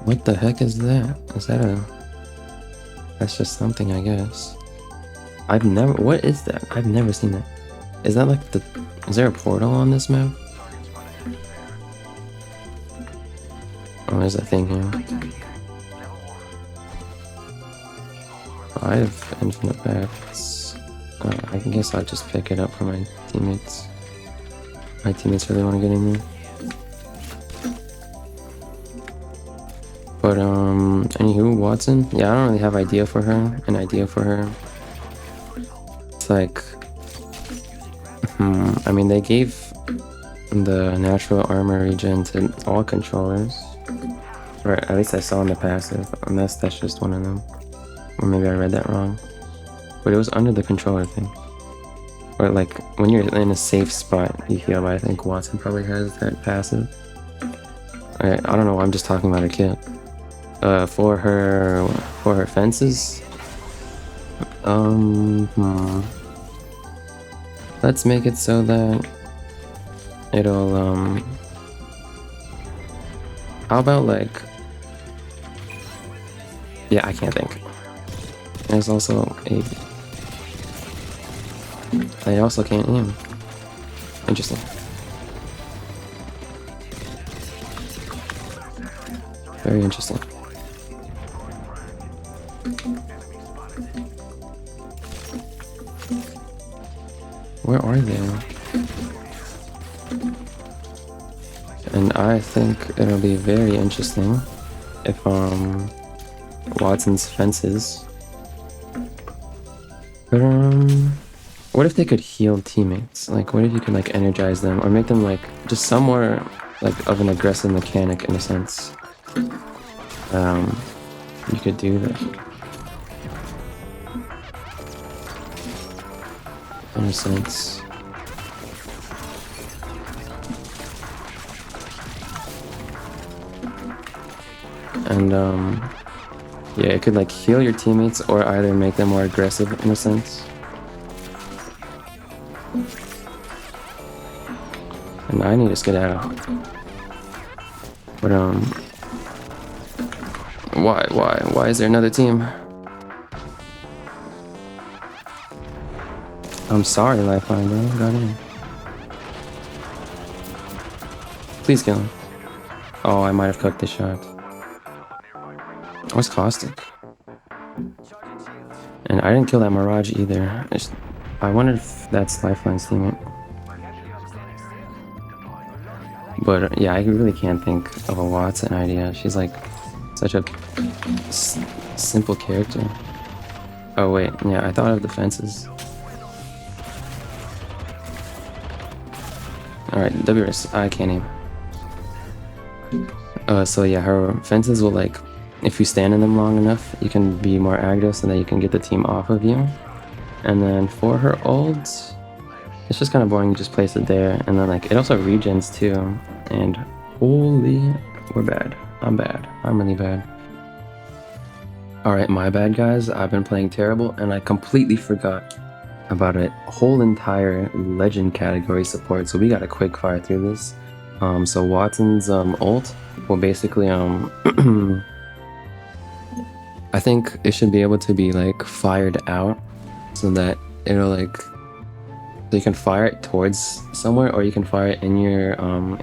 what the heck is that? Is that that's just something, I guess. What is that? I've never seen that. Is that like is there a portal on this map? Oh, there's a thing here. I have infinite backs. I guess I'll just pick it up for my teammates. My teammates really want to get in there. But anywho, Watson. Yeah, I don't really have an idea for her. It's like, I mean, they gave the natural armor regen to all controllers. Or at least I saw in the passive, unless that's just one of them. Or maybe I read that wrong. But it was under the controller thing. Or like, when you're in a safe spot, you heal, but I think Watson probably has that passive. I don't know, I'm just talking about her kit. For her fences, let's make it so that it'll, how about like, yeah, I can't think. There's also I also can't aim. Interesting. Very interesting. Where are they? And I think it'll be very interesting if Watson's fences. But what if they could heal teammates? Like, what if you could like energize them or make them like just somewhere like of an aggressive mechanic in a sense? You could do that in a sense. And yeah, it could like heal your teammates or either make them more aggressive in a sense. And I need to skedaddle. But why is there another team? I'm sorry, Lifeline, bro. Got in. Please kill him. Oh, I might have cooked the shot. What's Caustic? And I didn't kill that Mirage either. I wonder if that's Lifeline's teammate. But yeah, I really can't think of a Watson idea. She's like such a simple character. Oh wait, yeah, I thought of the fences. Alright, WRS, I can't aim. So yeah, her fences will like, if you stand in them long enough, you can be more aggro so that you can get the team off of you. And then for her ult, it's just kind of boring, you just place it there. And then like, it also regens too. And holy, we're bad. I'm bad. I'm really bad. Alright, my bad guys. I've been playing terrible and I completely forgot about a whole entire legend category support. So we gotta quick fire through this. So Watson's ult will basically I think it should be able to be like fired out so that it'll like, so you can fire it towards somewhere or you can fire it in your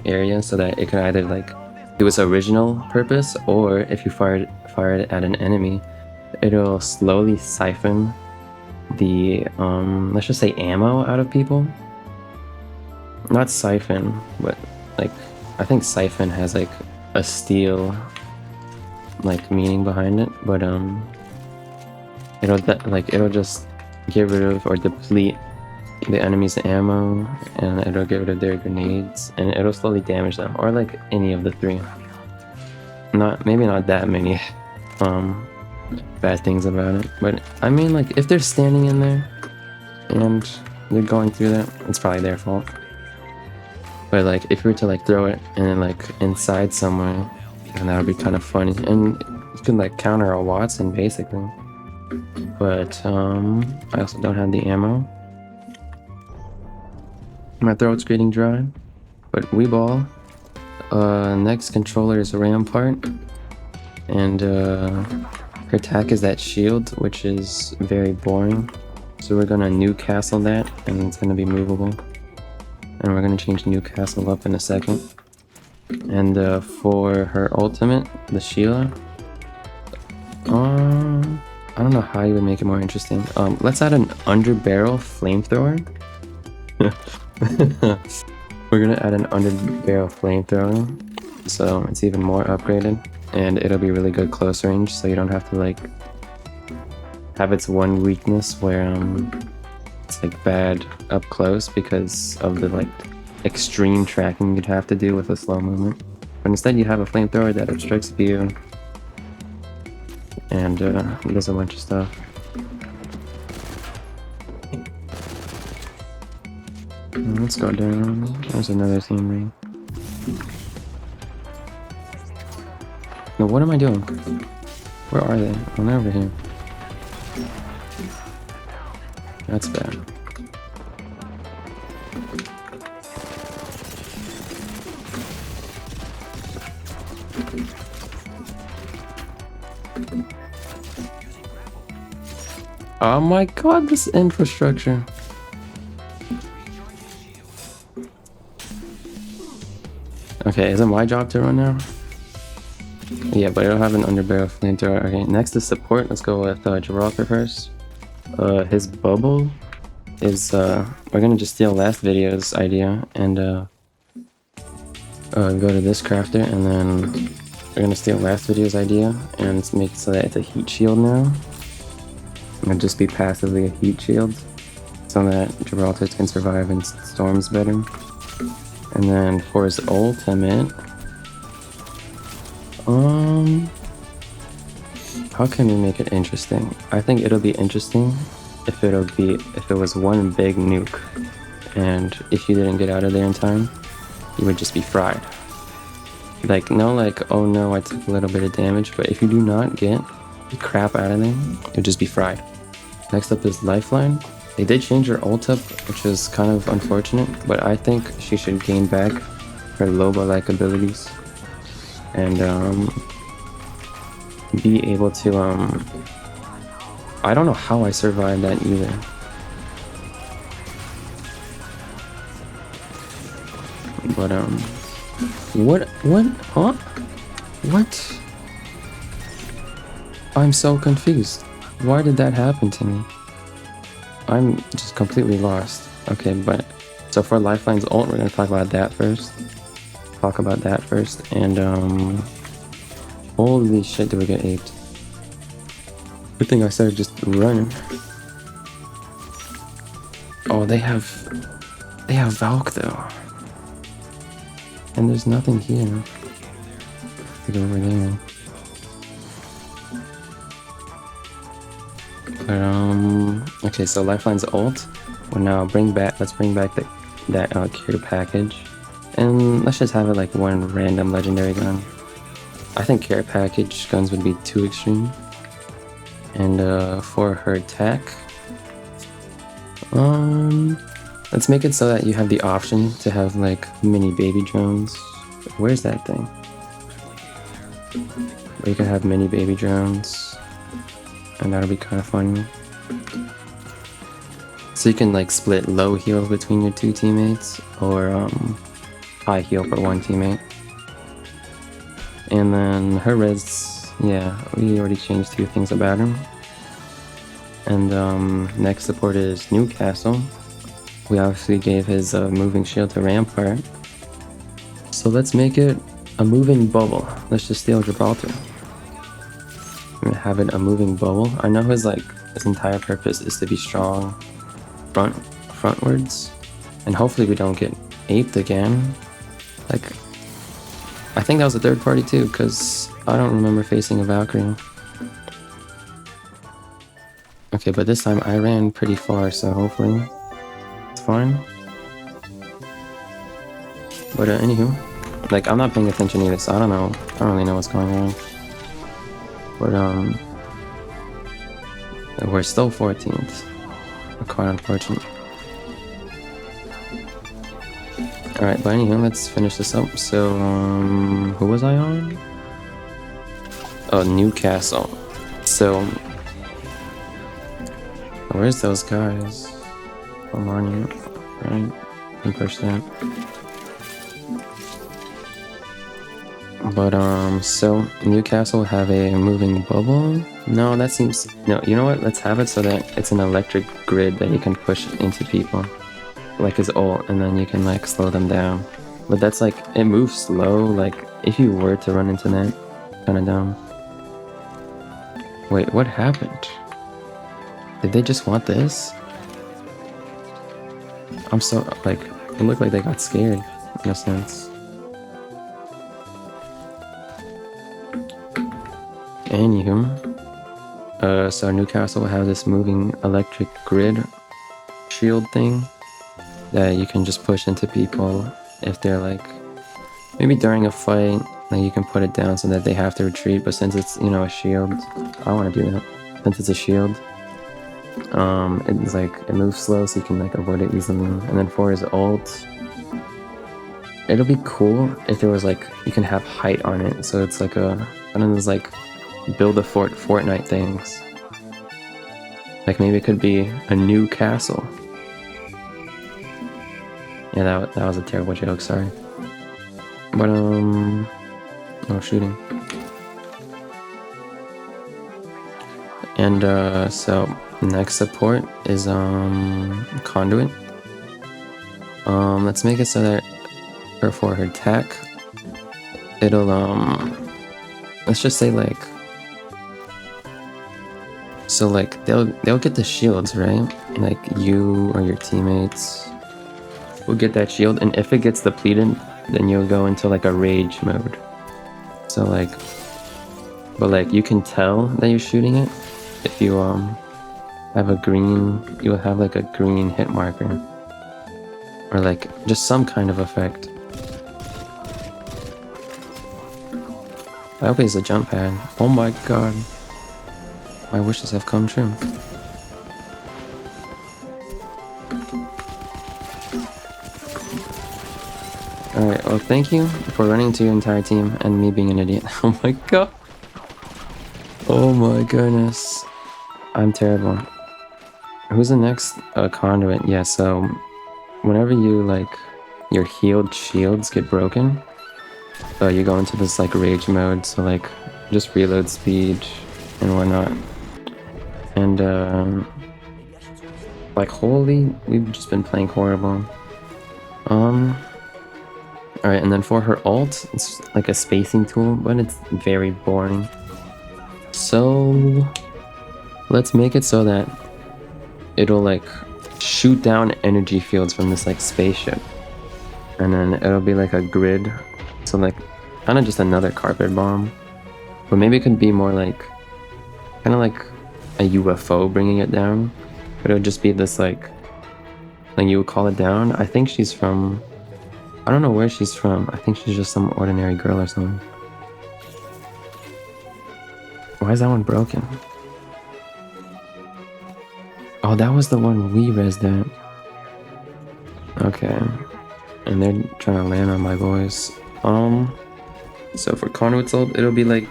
area so that it can either like do its original purpose, or if you fire it at an enemy, it'll slowly siphon the let's just say ammo out of people. Not siphon, but like I think siphon has like a steal like meaning behind it, but it'll just get rid of or deplete the enemy's ammo, and it'll get rid of their grenades, and it'll slowly damage them, or like any of the three. Maybe not that many bad things about it, but I mean, like if they're standing in there and they're going through that, it's probably their fault. But like if you were to like throw it and then like inside somewhere, and that would be kind of funny, and you can like counter a Watson basically. But I also don't have the ammo. My throat's getting dry, but we ball. Next controller is Rampart, and her attack is that shield, which is very boring. So we're gonna Newcastle that, and it's gonna be movable. And we're gonna change Newcastle up in a second. And for her ultimate, the Sheila, I don't know how you would make it more interesting. Let's add an underbarrel flamethrower. We're gonna add an underbarrel flamethrower, so it's even more upgraded, and it'll be really good close range, so you don't have to like have its one weakness where it's like bad up close because of the like extreme tracking you'd have to do with a slow movement. But instead you have a flamethrower that obstructs view and does a bunch of stuff. Let's go down. There's another team ring. No, what am I doing? Where are they? Oh, they're over here. That's bad. Oh my god, this infrastructure. Okay, is it my job to run now? Yeah, but I don't have an underbarrel flamethrower. Okay, next is support. Let's go with Gibraltar first. His bubble is we're gonna just steal last video's idea, and go to this crafter, and then we're gonna steal last video's idea and make it so that it's a heat shield now. It'll just be passively a heat shield, so that Gibraltar can survive in storms better. And then for his ultimate, how can we make it interesting? I think it'll be interesting if it was one big nuke, and if you didn't get out of there in time, you would just be fried. Like, no, like, oh no, I took a little bit of damage, but if you do not get the crap out of there, you'll just be fried. Next up is Lifeline. They did change her ult up, which is kind of unfortunate, but I think she should gain back her Loba-like abilities and be able to I don't know how I survived that either. But what? I'm so confused. Why did that happen to me? I'm just completely lost. Okay, but so for Lifeline's ult, we're gonna talk about that first. And holy shit, did we get aped? Good thing I started just running. Oh, they have Valk though, and there's nothing here. Let's go over there. But okay, so Lifeline's ult. Well, now let's bring back that care package, and let's just have it like one random legendary gun. I think care package guns would be too extreme. And for her attack, let's make it so that you have the option to have like mini baby drones. Where's that thing? Where you can have mini baby drones, and that'll be kind of funny. So you can like split low heal between your two teammates, or high heal for one teammate. And then her res, yeah, we already changed two things about her. And next support is Newcastle. We obviously gave his moving shield to Rampart. So let's make it a moving bubble. Let's just steal Gibraltar. And have it a moving bubble. I know his entire purpose is to be strong frontwards. And hopefully we don't get aped again. Like, I think that was a third party too, because I don't remember facing a Valkyrie. Okay, but this time I ran pretty far, so hopefully it's fine. But anywho, like, I'm not paying attention either, so I don't really know what's going on. But we're still 14th. Quite unfortunate. Alright, but anywho, let's finish this up. So, who was I on? Oh, Newcastle. So, where's those guys? I'm on you. Right? Can push that. But, so, Newcastle have a moving bubble? No, that seems... No, you know what? Let's have it so that it's an electric grid that you can push into people. Like his ult, and then you can like slow them down. But that's like, it moves slow, like if you were to run into that, kinda dumb. Wait, what happened? Did they just want this? I'm so, like, it looked like they got scared, in a sense. Anywho, so Newcastle will have this moving electric grid shield thing that you can just push into people if they're like, maybe during a fight, like you can put it down so that they have to retreat, but since it's, you know, a shield, I want to do that. Since it's a shield, it's like, it moves slow so you can like avoid it easily. And then for his ult, it'll be cool if there was like, you can have height on it, so it's like one of those like build a fort Fortnite things. Like maybe it could be a new castle. Yeah, that was a terrible joke, sorry. But, no shooting. And, so, next support is, Conduit. Let's make it so that for her attack, it'll let's just say like, so like they'll get the shields, right? Like you or your teammates will get that shield, and if it gets depleted, then you'll go into like a rage mode. So like, but like you can tell that you're shooting it if you have a green, you'll have like a green hit marker, or like just some kind of effect. I hope it's a jump pad. Oh my god, my wishes have come true. Alright, well thank you for running into your entire team and me being an idiot. Oh my god. Oh my goodness. I'm terrible. Who's the next conduit? Yeah, so whenever you like your healed shields get broken, you go into this like rage mode, so like just reload speed and whatnot. And like holy, we've just been playing horrible. Alright, and then for her ult, it's like a spacing tool, but it's very boring. So let's make it so that it'll like shoot down energy fields from this like spaceship, and then it'll be like a grid, so like kind of just another carpet bomb, but maybe it could be more like kind of like a UFO bringing it down, but it would just be this like you would call it down. I think she's from, I don't know where she's from. I think she's just some ordinary girl or something. Why is that one broken? Oh, that was the one we rezzed at. Okay. And they're trying to land on my boys. So for Conduit's ult, it'll be in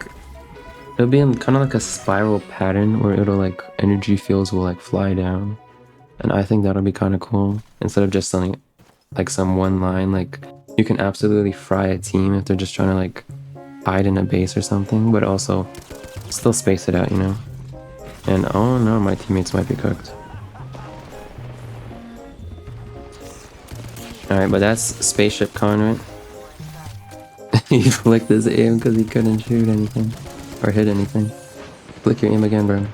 kind of like a spiral pattern where it'll like energy fields will like fly down. And I think that'll be kind of cool. Instead of just something like some one line, like you can absolutely fry a team if they're just trying to like hide in a base or something, but also still space it out, you know? And oh no, my teammates might be cooked. Alright, but that's spaceship conduit. He flicked his aim because he couldn't shoot anything or hit anything. Flick your aim again, bro.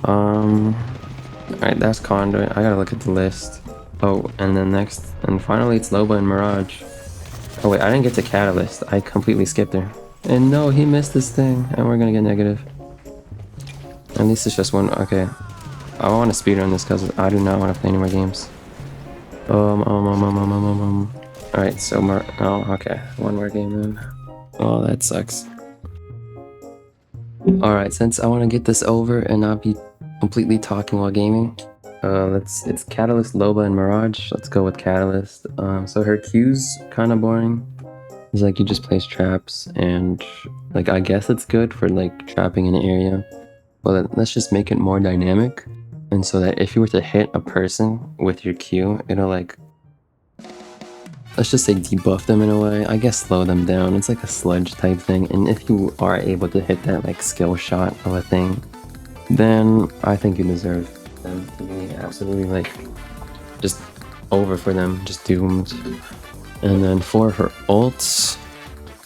Alright, that's conduit. I gotta look at the list. Oh, and then next, and finally it's Loba and Mirage. Oh wait, I didn't get to Catalyst. I completely skipped her. And no, he missed this thing, and we're gonna get negative. At least it's just one. Okay, I want to speedrun this because I do not want to play any more games. Alright, so oh, okay, one more game then. Oh, that sucks. Alright, since I want to get this over and not be completely talking while gaming, it's Catalyst, Loba, and Mirage. Let's go with Catalyst. So her Q's kind of boring. It's like you just place traps, and like I guess it's good for like trapping an area, but let's just make it more dynamic, and so that if you were to hit a person with your Q, it'll like, let's just say debuff them in a way. I guess slow them down. It's like a sludge type thing, and if you are able to hit that like skill shot of a thing, then I think you deserve them to be absolutely like just over for them, just doomed. And then for her ults,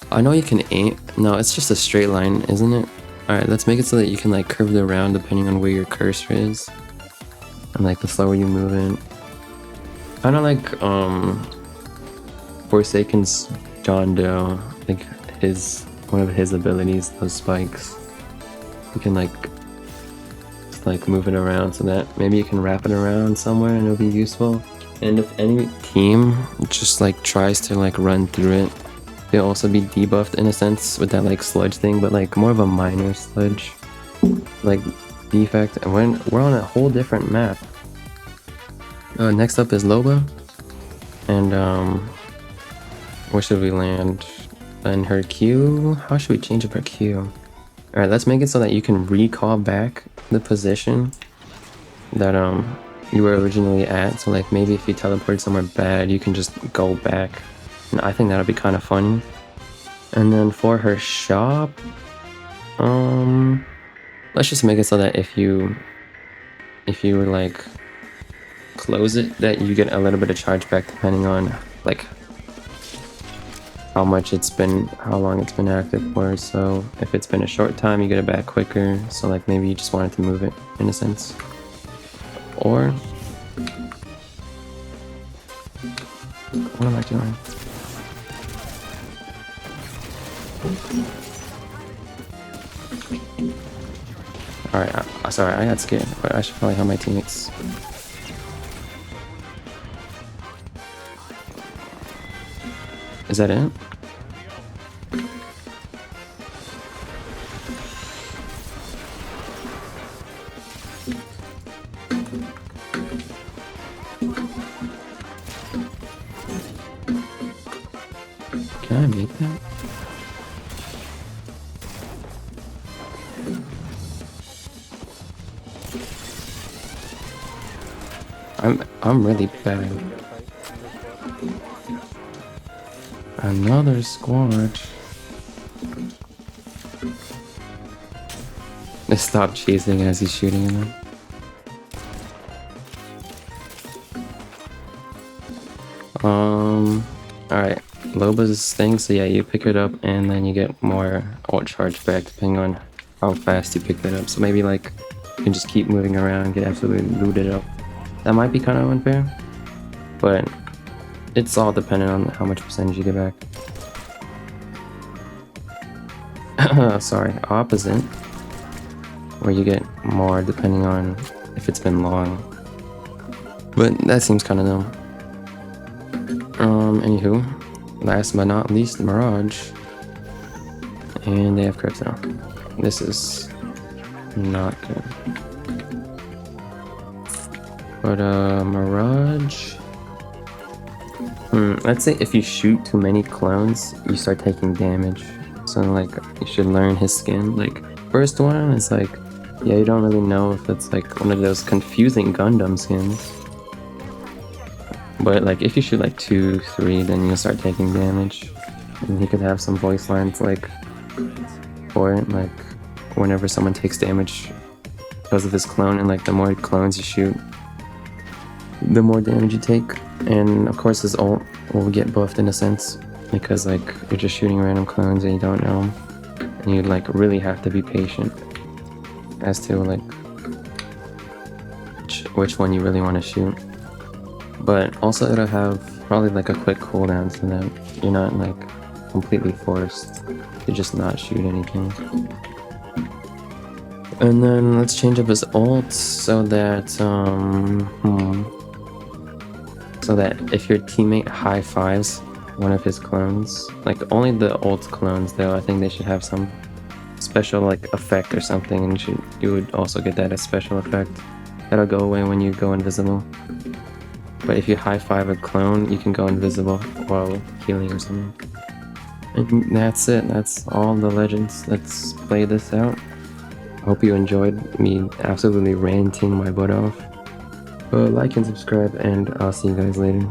I know you can aim. No, it's just a straight line, isn't it? Alright, let's make it so that you can like curve it around depending on where your cursor is. And like the slower you move in. Kinda like Forsaken's John Doe. Like one of his abilities, those spikes. You can like just like move it around so that maybe you can wrap it around somewhere and it'll be useful. And if any team just like tries to like run through it, they'll also be debuffed in a sense with that like sludge thing, but like more of a minor sludge like defect. And we're on a whole different map. Next up is Loba, and where should we land? And her Q, how should we change up her Q? Alright, let's make it so that you can recall back the position that you were originally at. So like maybe if you teleport somewhere bad, you can just go back, and I think that'll be kind of funny. And then for her shop, let's just make it so that if you were like close it, that you get a little bit of charge back depending on like how long it's been active for. So if it's been a short time, you get it back quicker. So like maybe you just wanted to move it in a sense. Or what am I doing? Alright, sorry, I got scared, but I should probably help my teammates. Is that it? Can I make that? I'm really bad. Another squad. They stop chasing as he's shooting at them. Alright. Loba's thing, so yeah, you pick it up and then you get more ult charge back depending on how fast you pick that up. So maybe like you can just keep moving around, get absolutely looted up. That might be kind of unfair, but it's all dependent on how much percentage you get back. Sorry, opposite, where you get more depending on if it's been long. But that seems kind of dumb. Anywho, last but not least, Mirage. And they have crypto. This is not good. But Mirage. Let's say if you shoot too many clones, you start taking damage. So like you should learn his skin. Like first one is like, yeah, you don't really know if it's like one of those confusing Gundam skins. But like if you shoot like 2, 3, then you'll start taking damage. And he could have some voice lines like for it, like whenever someone takes damage because of his clone, and like the more clones you shoot, the more damage you take. And of course his ult will get buffed in a sense, because like you're just shooting random clones and you don't know them. And you like really have to be patient as to like which one you really want to shoot. But also it'll have probably like a quick cooldown so that you're not like completely forced to just not shoot anything. And then let's change up his ult so that so that if your teammate high fives one of his clones, like only the ult clones though, I think they should have some special like effect or something, and you would also get that as special effect. That'll go away when you go invisible. But if you high five a clone, you can go invisible while healing or something. And that's it. That's all the legends. Let's play this out. Hope you enjoyed me absolutely ranting my butt off. Like and subscribe, and I'll see you guys later.